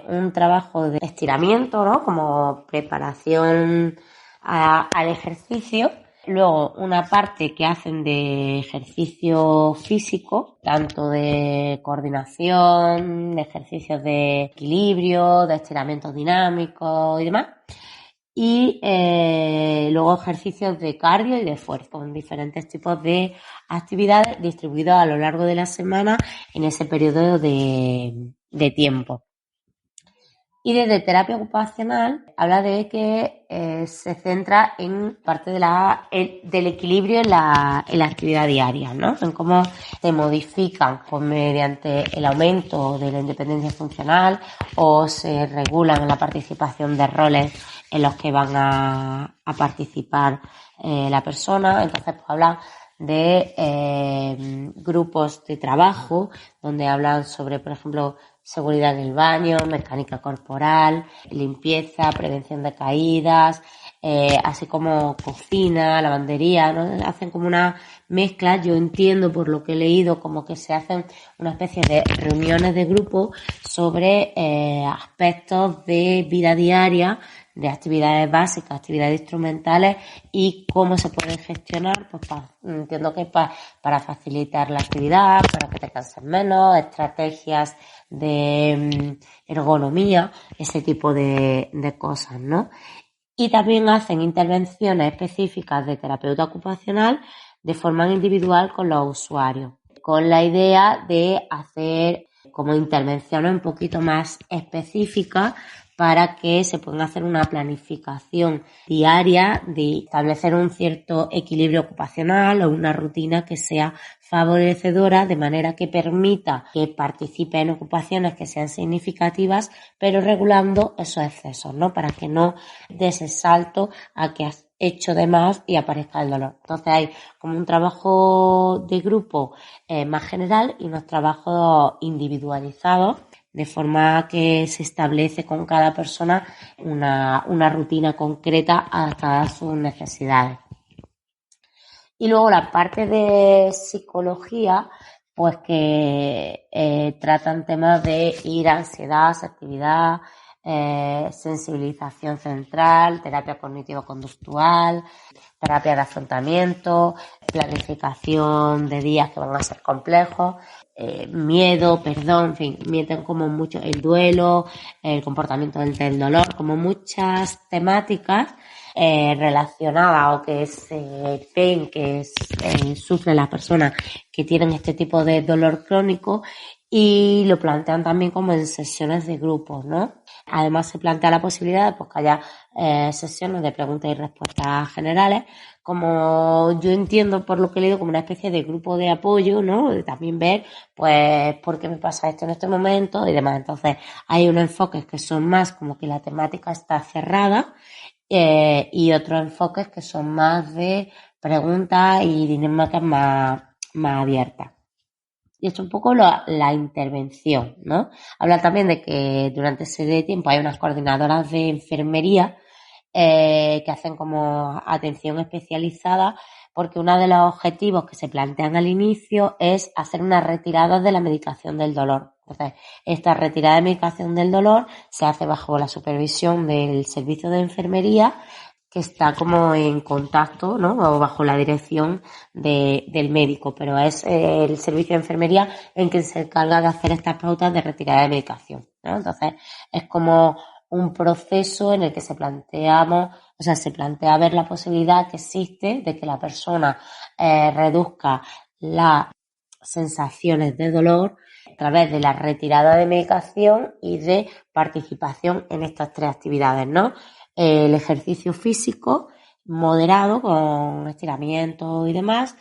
un trabajo de estiramiento, ¿no? Como preparación al ejercicio. Luego una parte que hacen de ejercicio físico, tanto de coordinación, de ejercicios de equilibrio, de estiramientos dinámicos y demás. Y luego ejercicios de cardio y de fuerza, con diferentes tipos de actividades distribuidos a lo largo de la semana en ese periodo de tiempo. Y desde terapia ocupacional habla de que se centra en parte del equilibrio en la actividad diaria, ¿no? En cómo se modifican pues, mediante el aumento de la independencia funcional o se regulan en la participación de roles en los que van a participar la persona. Entonces, pues hablan de grupos de trabajo donde hablan sobre, por ejemplo, seguridad en el baño, mecánica corporal, limpieza, prevención de caídas, así como cocina, lavandería, ¿no? Hacen como una mezcla, yo entiendo por lo que he leído, como que se hacen una especie de reuniones de grupo sobre aspectos de vida diaria, de actividades básicas, actividades instrumentales y cómo se pueden gestionar, pues entiendo que para facilitar la actividad, para que te canses menos, estrategias de ergonomía, ese tipo de cosas, ¿no? Y también hacen intervenciones específicas de terapeuta ocupacional de forma individual con los usuarios, con la idea de hacer como intervenciones un poquito más específicas para que se pueda hacer una planificación diaria de establecer un cierto equilibrio ocupacional o una rutina que sea favorecedora de manera que permita que participe en ocupaciones que sean significativas, pero regulando esos excesos, ¿no? Para que no dé ese salto a que has hecho de más y aparezca el dolor. Entonces hay como un trabajo de grupo más general y unos trabajos individualizados, de forma que se establece con cada persona una rutina concreta adaptada a sus necesidades. Y luego la parte de psicología, pues que tratan temas de ira, ansiedad, asertividad, sensibilización central, terapia cognitivo-conductual, terapia de afrontamiento, planificación de días que van a ser complejos, miedo, perdón, en fin, meten como mucho el duelo, el comportamiento del dolor, como muchas temáticas relacionadas o que se ven que sufren las personas que tienen este tipo de dolor crónico y lo plantean también como en sesiones de grupos, ¿no? Además se plantea la posibilidad de pues, que haya sesiones de preguntas y respuestas generales, como yo entiendo por lo que he leído como una especie de grupo de apoyo, ¿no? De también ver, pues, por qué me pasa esto en este momento y demás. Entonces hay unos enfoques que son más como que la temática está cerrada y otros enfoques que son más de preguntas y dinámicas más abiertas. Y esto es un poco la intervención, ¿no? Habla también de que durante ese tiempo hay unas coordinadoras de enfermería que hacen como atención especializada, porque uno de los objetivos que se plantean al inicio es hacer una retirada de la medicación del dolor. Entonces, esta retirada de medicación del dolor se hace bajo la supervisión del servicio de enfermería, que está como en contacto, ¿no? O bajo la dirección del médico, pero es el servicio de enfermería en quien se encarga de hacer estas pautas de retirada de medicación, ¿no? Entonces, es como un proceso en el que se plantea ver la posibilidad que existe de que la persona reduzca las sensaciones de dolor a través de la retirada de medicación y de participación en estas 3 actividades, ¿no? El ejercicio físico moderado con estiramiento y demás,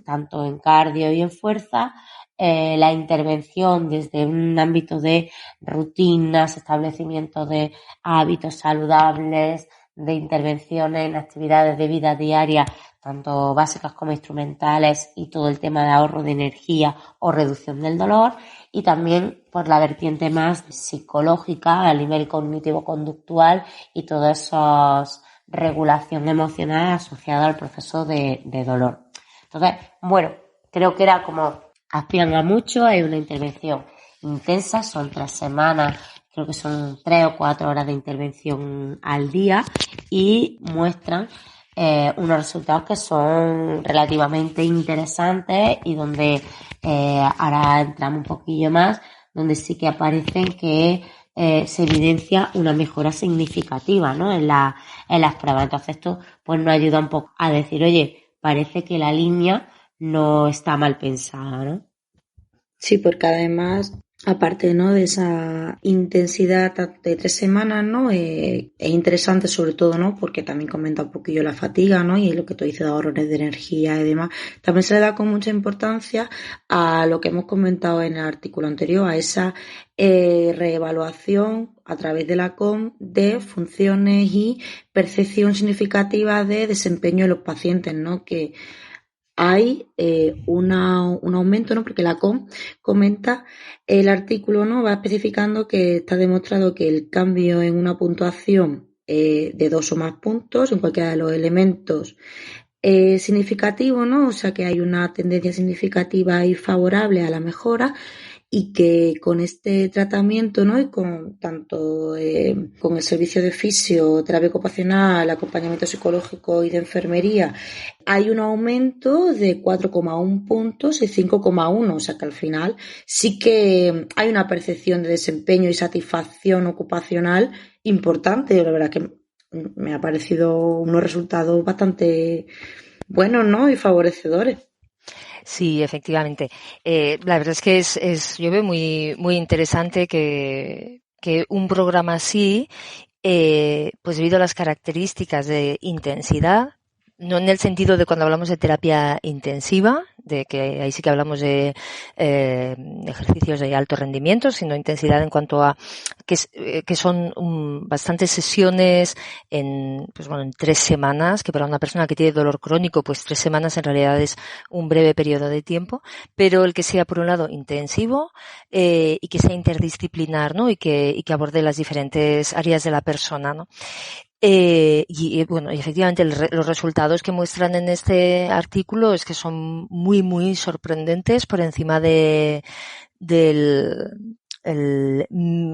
tanto en cardio y en fuerza, la intervención desde un ámbito de rutinas, establecimiento de hábitos saludables, de intervenciones en actividades de vida diaria, tanto básicas como instrumentales, y todo el tema de ahorro de energía o reducción del dolor, y también por la vertiente más psicológica a nivel cognitivo-conductual y toda esa regulación emocional asociada al proceso de dolor. Entonces, bueno, creo que era como aspiran a mucho, hay una intervención intensa, son 3 semanas, creo que son 3 o 4 horas de intervención al día y muestran unos resultados que son relativamente interesantes y donde ahora entramos un poquillo más, donde sí que aparecen que se evidencia una mejora significativa, ¿no? en las pruebas. Entonces esto pues nos ayuda un poco a decir, oye, parece que la línea no está mal pensada, ¿no? Sí, porque además, aparte, ¿no?, de esa intensidad de 3 semanas, ¿no?, es interesante sobre todo, ¿no?, porque también comenta un poquillo la fatiga, ¿no?, y lo que tú dices de ahorros de energía y demás. También se le da con mucha importancia a lo que hemos comentado en el artículo anterior, a esa reevaluación a través de la COM de funciones y percepción significativa de desempeño de los pacientes, ¿no?, que hay un aumento, ¿no? Porque la COM comenta el artículo, ¿no? Va especificando que está demostrado que el cambio en una puntuación de 2 o más puntos en cualquiera de los elementos es significativo, ¿no? O sea que hay una tendencia significativa y favorable a la mejora, y que con este tratamiento, ¿no?, y con tanto con el servicio de fisioterapia ocupacional, acompañamiento psicológico y de enfermería, hay un aumento de 4,1 puntos y 5,1, o sea que al final sí que hay una percepción de desempeño y satisfacción ocupacional importante. La verdad que me ha parecido unos resultados bastante buenos, ¿no?, y favorecedores. Sí, efectivamente. La verdad es que yo veo muy, muy interesante que un programa así, pues debido a las características de intensidad, no en el sentido de cuando hablamos de terapia intensiva, de que ahí sí que hablamos de ejercicios de alto rendimiento, sino intensidad en cuanto a que son bastantes sesiones en 3 semanas, que para una persona que tiene dolor crónico, pues 3 semanas en realidad es un breve periodo de tiempo, pero el que sea por un lado intensivo y que sea interdisciplinar, ¿no? Y que aborde las diferentes áreas de la persona, ¿no? Y bueno, y efectivamente los resultados que muestran en este artículo es que son muy, muy sorprendentes por encima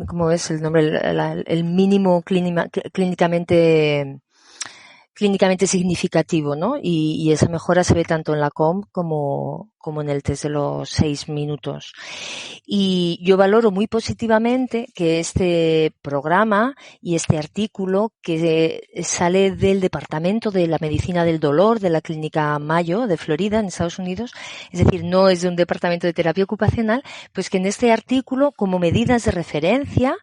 ¿cómo es el nombre? El mínimo clínicamente significativo, ¿no? Y esa mejora se ve tanto en la COM como en el test de los 6 minutos. Y yo valoro muy positivamente que este programa y este artículo que sale del Departamento de la Medicina del Dolor de la Clínica Mayo de Florida, en Estados Unidos, es decir, no es de un departamento de terapia ocupacional, pues que en este artículo, como medidas de referencia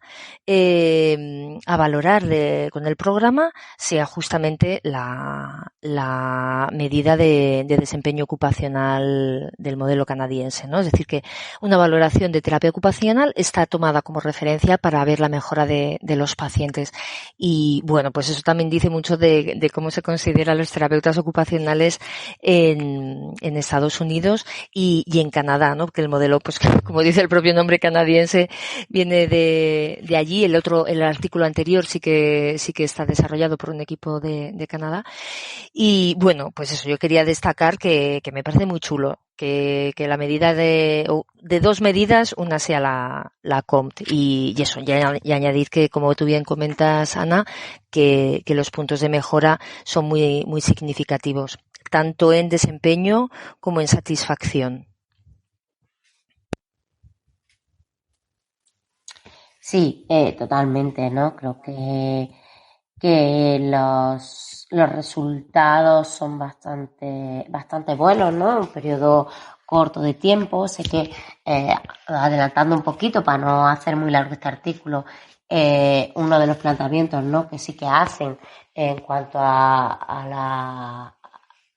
a valorar con el programa, sea justamente la medida de desempeño ocupacional del modelo canadiense, ¿no? Es decir, que una valoración de terapia ocupacional está tomada como referencia para ver la mejora de los pacientes. Y bueno, pues eso también dice mucho de cómo se consideran los terapeutas ocupacionales en Estados Unidos y en Canadá, ¿no? Porque el modelo, pues como dice el propio nombre canadiense, viene de allí. El artículo anterior sí que está desarrollado por un equipo de Canadá. Y bueno, pues eso, yo quería destacar que me parece muy chulo que la medida de 2 medidas, una sea la COMT y eso, y añadir que, como tú bien comentas, Ana, que los puntos de mejora son muy, muy significativos, tanto en desempeño como en satisfacción. Sí, totalmente, ¿no? Creo que los resultados son bastante buenos, ¿no? Un periodo corto de tiempo. Sé que, adelantando un poquito para no hacer muy largo este artículo, uno de los planteamientos, ¿no?, que sí que hacen en cuanto a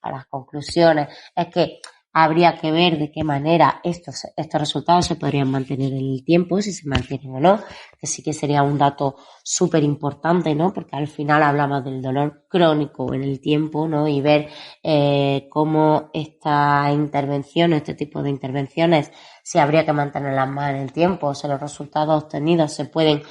las conclusiones es que habría que ver de qué manera estos resultados se podrían mantener en el tiempo, si se mantienen o no, que sí que sería un dato súper importante, ¿no? Porque al final hablamos del dolor crónico en el tiempo, ¿no? Y ver cómo este tipo de intervenciones, si habría que mantenerlas más en el tiempo, si los resultados obtenidos se pueden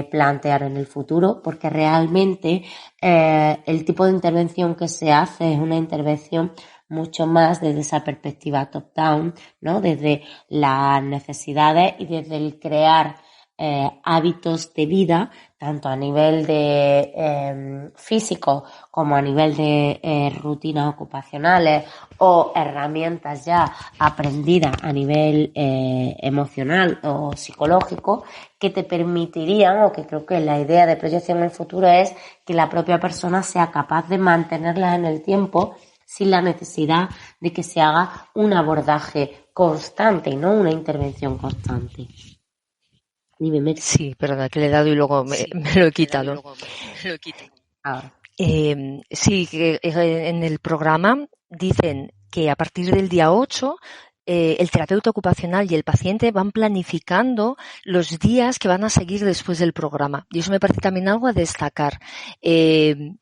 plantear en el futuro, porque realmente el tipo de intervención que se hace es una intervención mucho más desde esa perspectiva top-down, ¿no? Desde las necesidades y desde el crear hábitos de vida, tanto a nivel de físico como a nivel de rutinas ocupacionales o herramientas ya aprendidas a nivel emocional o psicológico, que te permitirían, o que creo que la idea de proyección en el futuro es que la propia persona sea capaz de mantenerlas en el tiempo sin la necesidad de que se haga un abordaje constante y no una intervención constante. Sí, perdona, que le he dado y luego me lo he quitado. Ahora. Sí, que en el programa dicen que a partir del día 8 el terapeuta ocupacional y el paciente van planificando los días que van a seguir después del programa. Y eso me parece también algo a destacar,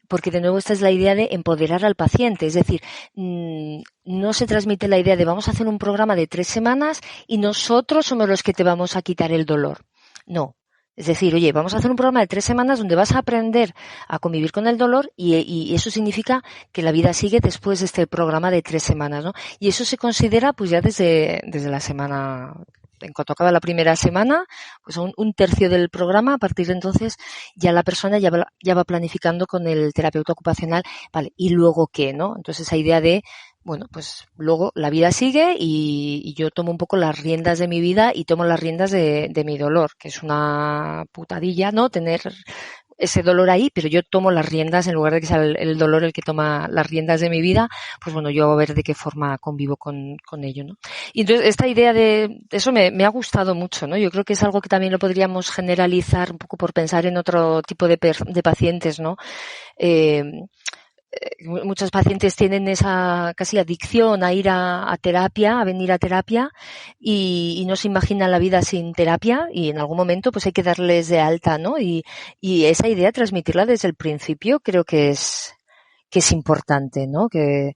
porque de nuevo esta es la idea de empoderar al paciente. Es decir, no se transmite la idea de vamos a hacer un programa de 3 semanas y nosotros somos los que te vamos a quitar el dolor. No. Es decir, oye, vamos a hacer un programa de 3 semanas donde vas a aprender a convivir con el dolor y eso significa que la vida sigue después de este programa de 3 semanas, ¿no? Y eso se considera pues ya desde la semana, en cuanto acaba la primera semana, pues un tercio del programa. A partir de entonces ya la persona ya va planificando con el terapeuta ocupacional, vale, ¿y luego qué, no? Entonces esa idea de bueno, pues luego la vida sigue y yo tomo un poco las riendas de mi vida y tomo las riendas de mi dolor, que es una putadilla, ¿no? Tener ese dolor ahí, pero yo tomo las riendas en lugar de que sea el dolor el que toma las riendas de mi vida, pues bueno, yo a ver de qué forma convivo con ello, ¿no? Y entonces esta idea de eso me ha gustado mucho, ¿no? Yo creo que es algo que también lo podríamos generalizar un poco por pensar en otro tipo de pacientes, ¿no? Muchos pacientes tienen esa casi adicción a ir a terapia, a venir a terapia y no se imaginan la vida sin terapia y en algún momento pues hay que darles de alta, ¿no? Y esa idea, transmitirla desde el principio, creo que es importante, ¿no? Que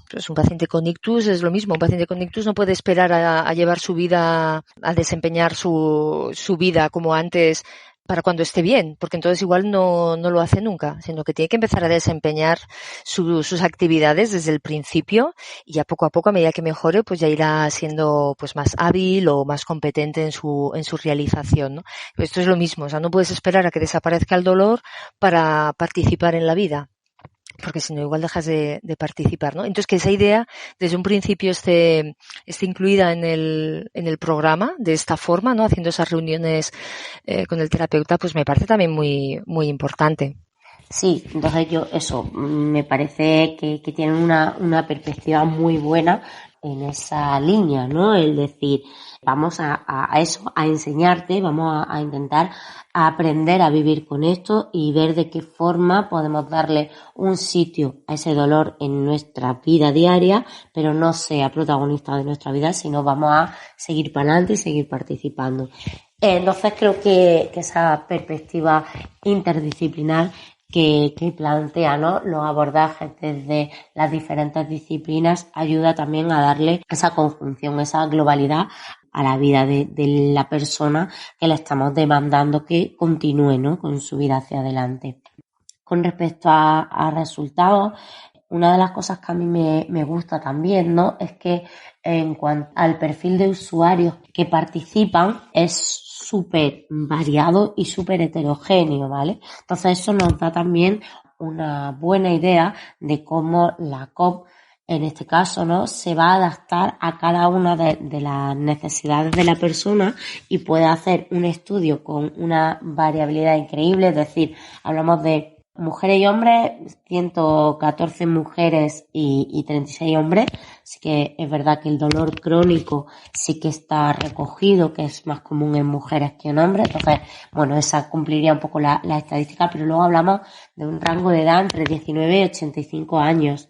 pues un paciente con ictus es lo mismo. Un paciente con ictus no puede esperar a llevar su vida, a desempeñar su vida como antes para cuando esté bien, porque entonces igual no lo hace nunca, sino que tiene que empezar a desempeñar sus actividades desde el principio y ya poco a poco, a medida que mejore, pues ya irá siendo pues más hábil o más competente en su realización, ¿no? Esto es lo mismo, o sea, no puedes esperar a que desaparezca el dolor para participar en la vida, porque si no igual dejas de participar, ¿no? Entonces que esa idea desde un principio esté incluida en el programa de esta forma, ¿no? Haciendo esas reuniones con el terapeuta, pues me parece también muy, muy importante. Sí, entonces me parece que tienen una perspectiva muy buena, esa línea, ¿no? El decir, vamos a eso, a enseñarte, vamos a intentar aprender a vivir con esto y ver de qué forma podemos darle un sitio a ese dolor en nuestra vida diaria, pero no sea protagonista de nuestra vida, sino vamos a seguir para adelante y seguir participando. Entonces creo que esa perspectiva interdisciplinar que plantea, ¿no?, los abordajes desde las diferentes disciplinas ayuda también a darle esa conjunción, esa globalidad a la vida de la persona que le estamos demandando que continúe, ¿no?, con su vida hacia adelante. Con respecto a resultados, una de las cosas que a mí me gusta también, ¿no?, es que en cuanto al perfil de usuarios que participan es súper variado y súper heterogéneo, ¿vale? Entonces eso nos da también una buena idea de cómo la COP, en este caso, ¿no?, se va a adaptar a cada una de las necesidades de la persona y puede hacer un estudio con una variabilidad increíble, es decir, hablamos de mujeres y hombres, 114 mujeres y 36 hombres. Así que es verdad que el dolor crónico sí que está recogido, que es más común en mujeres que en hombres. Entonces, bueno, esa cumpliría un poco la estadística, pero luego hablamos de un rango de edad entre 19 y 85 años.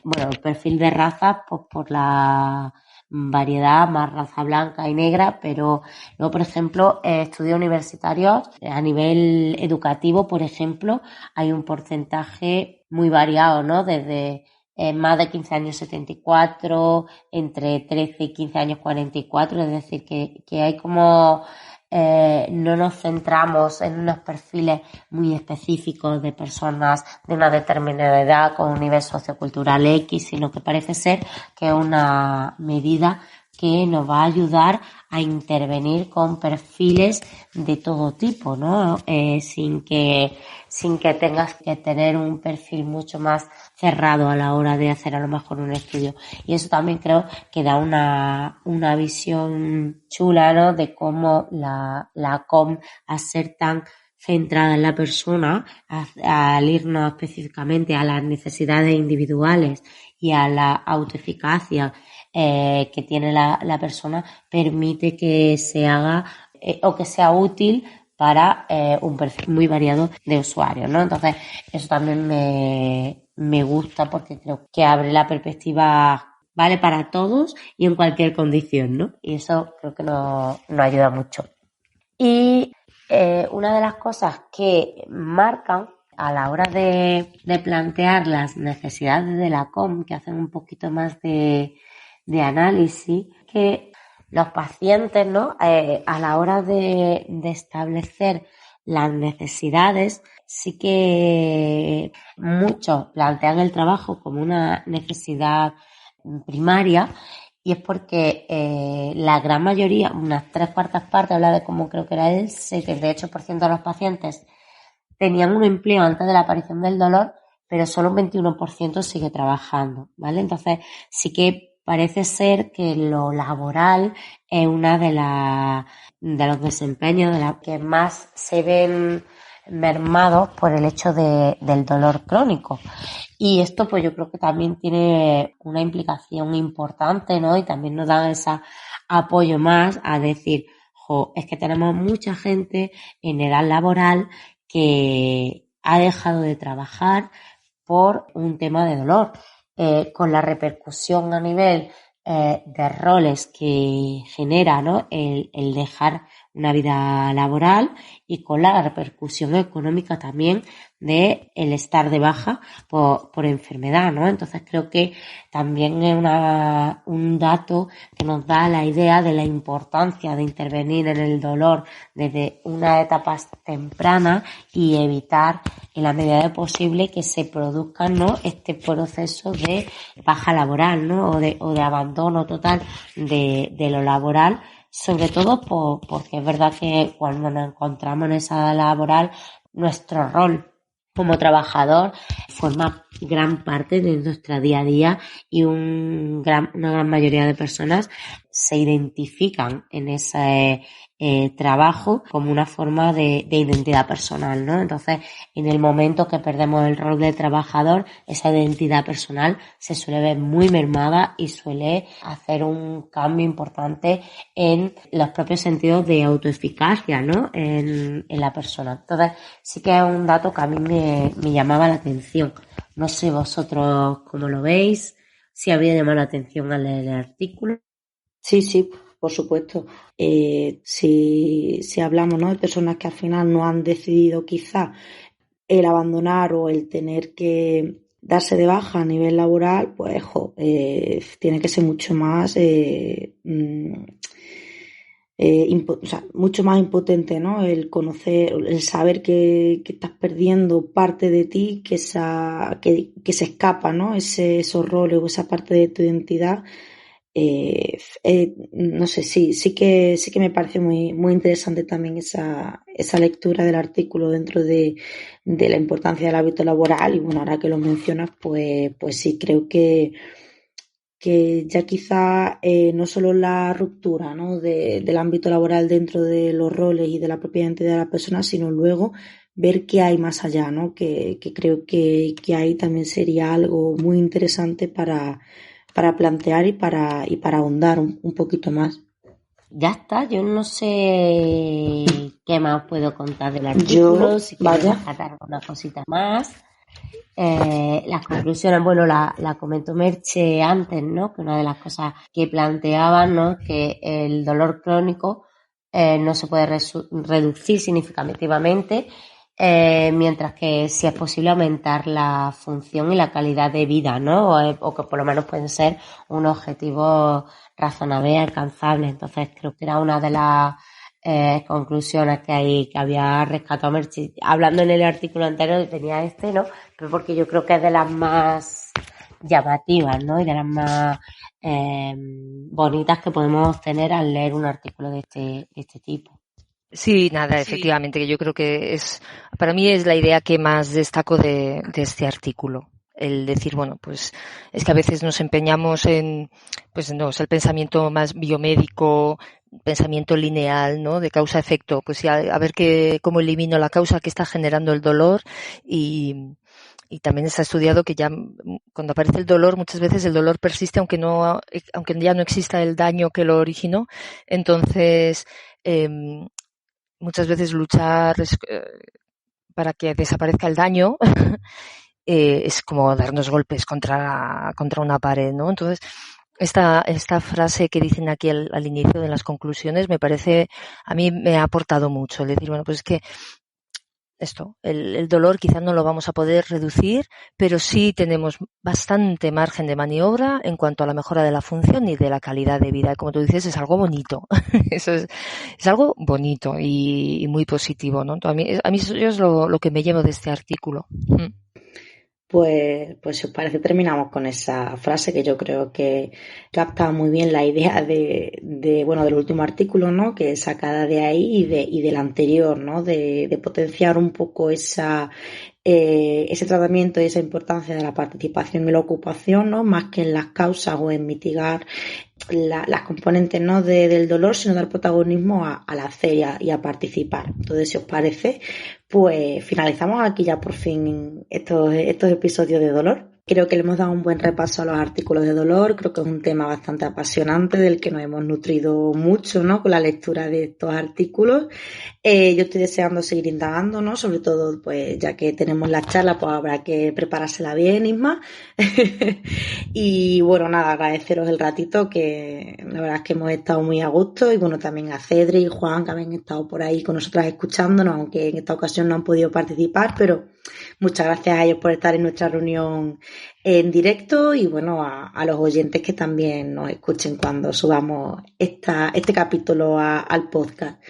Bueno, el perfil de raza, pues por la variedad, más raza blanca y negra, pero luego, por ejemplo, estudios universitarios a nivel educativo, por ejemplo, hay un porcentaje muy variado, ¿no? Desde más de 15 años 74, entre 13 y 15 años 44, es decir, que hay como no nos centramos en unos perfiles muy específicos de personas de una determinada edad con un nivel sociocultural X, sino que parece ser que es una medida que nos va a ayudar a intervenir con perfiles de todo tipo, ¿no? Sin que tengas que tener un perfil mucho más cerrado a la hora de hacer a lo mejor un estudio. Y eso también creo que da una visión chula, ¿no?, de cómo la COM, a ser tan centrada en la persona, al irnos específicamente a las necesidades individuales y a la autoeficacia que tiene la persona, permite que se haga o que sea útil para un perfil muy variado de usuarios, ¿no? Entonces, eso también me gusta porque creo que abre la perspectiva, vale para todos y en cualquier condición, ¿no? Y eso creo que nos ayuda mucho. Y una de las cosas que marcan a la hora de plantear las necesidades de la COM, que hacen un poquito más de análisis, que los pacientes, ¿no?, a la hora de establecer las necesidades, sí que muchos plantean el trabajo como una necesidad primaria, y es porque la gran mayoría, unas 3/4 habla de como creo que era el 78% de los pacientes tenían un empleo antes de la aparición del dolor, pero solo un 21% sigue trabajando, ¿vale? Entonces sí que parece ser que lo laboral es una de los desempeños de las que más se ven mermados por el hecho del dolor crónico. Y esto pues yo creo que también tiene una implicación importante, ¿no? Y también nos da ese apoyo más a decir, es que tenemos mucha gente en edad laboral que ha dejado de trabajar por un tema de dolor, con la repercusión a nivel de roles que genera, ¿no?, el dejar una vida laboral, y con la repercusión económica también de el estar de baja por enfermedad, ¿no? Entonces creo que también es un dato que nos da la idea de la importancia de intervenir en el dolor desde una etapa temprana y evitar en la medida de posible que se produzca, ¿no?, este proceso de baja laboral, ¿no?, o de abandono total de lo laboral, sobre todo porque es verdad que cuando nos encontramos en esa edad laboral, nuestro rol como trabajador forma gran parte de nuestro día a día, y una gran mayoría de personas se identifican en ese trabajo como una forma de identidad personal, ¿no? Entonces, en el momento que perdemos el rol de trabajador, esa identidad personal se suele ver muy mermada y suele hacer un cambio importante en los propios sentidos de autoeficacia, ¿no? En la persona. Entonces, sí que es un dato que a mí me llamaba la atención. No sé vosotros cómo lo veis, si había llamado la atención al leer el artículo. Sí, por supuesto. Si hablamos, ¿no?, de personas que al final no han decidido quizá el abandonar o el tener que darse de baja a nivel laboral, pues tiene que ser mucho más mucho más impotente, ¿no? El conocer, el saber que estás perdiendo parte de ti, que se escapa, ¿no? Esos roles o esa parte de tu identidad. No sé, sí que me parece muy, muy interesante también esa lectura del artículo dentro de la importancia del hábito laboral. Y bueno, ahora que lo mencionas, pues sí, creo que ya quizá no solo la ruptura, ¿no?, del ámbito laboral dentro de los roles y de la propia identidad de la persona, sino luego ver qué hay más allá, ¿no? Que creo que ahí también sería algo muy interesante para plantear y para ahondar un poquito más. Ya está, yo no sé qué más puedo contar del artículo, si quiero rescatar alguna cosita más. Las conclusiones, bueno, la comentó Merche antes, ¿no? Que una de las cosas que planteaban, ¿no?, es que el dolor crónico no se puede reducir significativamente, mientras que sí es posible aumentar la función y la calidad de vida, ¿no? O que por lo menos pueden ser un objetivo razonable y alcanzable. Entonces creo que era una de las conclusiones que había rescatado Merche. Hablando en el artículo anterior tenía ¿no? Pero porque yo creo que es de las más llamativas, ¿no? Y de las más bonitas que podemos tener al leer un artículo de este tipo. Sí, nada, efectivamente, que yo creo que para mí es la idea que más destaco de este artículo. El decir, bueno, pues es que a veces nos empeñamos en, pues no, es el pensamiento más biomédico, pensamiento lineal, ¿no?, de causa-efecto, pues ya, a ver cómo elimino la causa que está generando el dolor. Y también está estudiado que ya cuando aparece el dolor, muchas veces el dolor persiste aunque ya no exista el daño que lo originó. Entonces, muchas veces luchar para que desaparezca el daño es como darnos golpes contra una pared, ¿no? Entonces, esta frase que dicen aquí al inicio de las conclusiones a mí me ha aportado mucho. Es decir, bueno, pues es que el dolor quizás no lo vamos a poder reducir, pero sí tenemos bastante margen de maniobra en cuanto a la mejora de la función y de la calidad de vida. Como tú dices, es algo bonito. Eso es algo bonito y muy positivo, ¿no? A mí eso es lo que me llevo de este artículo. Pues si os parece, terminamos con esa frase que yo creo que capta muy bien la idea del último artículo, ¿no?, que es sacada de ahí y del anterior, ¿no?, de potenciar un poco ese tratamiento y esa importancia de la participación y la ocupación, ¿no?, más que en las causas o en mitigar las componentes, ¿no?, del dolor, sino dar protagonismo al hacer y a participar. Entonces, si os parece, pues finalizamos aquí ya por fin estos episodios de dolor. Creo que le hemos dado un buen repaso a los artículos de dolor. Creo que es un tema bastante apasionante del que nos hemos nutrido mucho, ¿no?, con la lectura de estos artículos. Yo estoy deseando seguir indagando, ¿no?, sobre todo, pues ya que tenemos la charla, pues habrá que preparársela bien, Isma. Y bueno, nada, agradeceros el ratito, que la verdad es que hemos estado muy a gusto, y bueno, también a Cedri y Juan, que habían estado por ahí con nosotras escuchándonos, aunque en esta ocasión no han podido participar, pero muchas gracias a ellos por estar en nuestra reunión en directo, y bueno, a los oyentes que también nos escuchen cuando subamos este capítulo al podcast.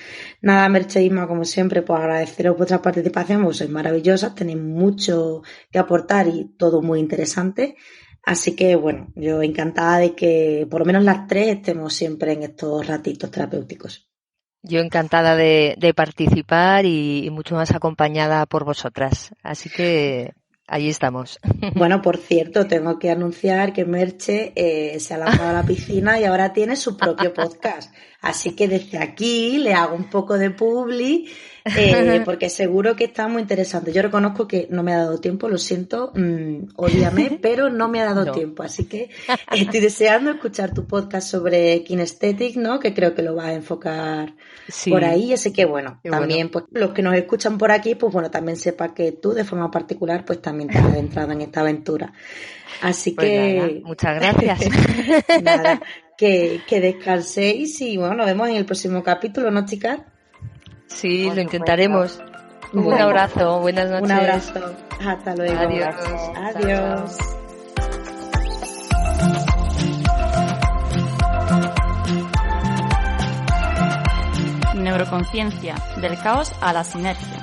Nada, Merche, Isma, como siempre, pues agradeceros vuestra participación, vos sois maravillosas, tenéis mucho que aportar y todo muy interesante. Así que bueno, yo encantada de que por lo menos las tres estemos siempre en estos ratitos terapéuticos. Yo encantada de participar y mucho más acompañada por vosotras. Así que Ahí estamos. Bueno, por cierto, tengo que anunciar que Merche se ha lanzado a la piscina y ahora tiene su propio podcast. Así que desde aquí le hago un poco de publi, porque seguro que está muy interesante. Yo reconozco que no me ha dado tiempo, lo siento, odíame, pero no me ha dado tiempo. Así que estoy deseando escuchar tu podcast sobre kinesthetic, ¿no? Que creo que lo vas a enfocar por ahí. Así que bueno, también pues los que nos escuchan por aquí, pues bueno, también sepa que tú de forma particular pues también te has adentrado en esta aventura. Así pues que... Nada, muchas gracias. Nada, que descanséis y bueno, nos vemos en el próximo capítulo, ¿no, chicas? Sí, lo intentaremos. Bueno, un abrazo, buenas noches. Un abrazo, hasta luego. Adiós. Adiós. Neuroconciencia, del caos a la sinergia.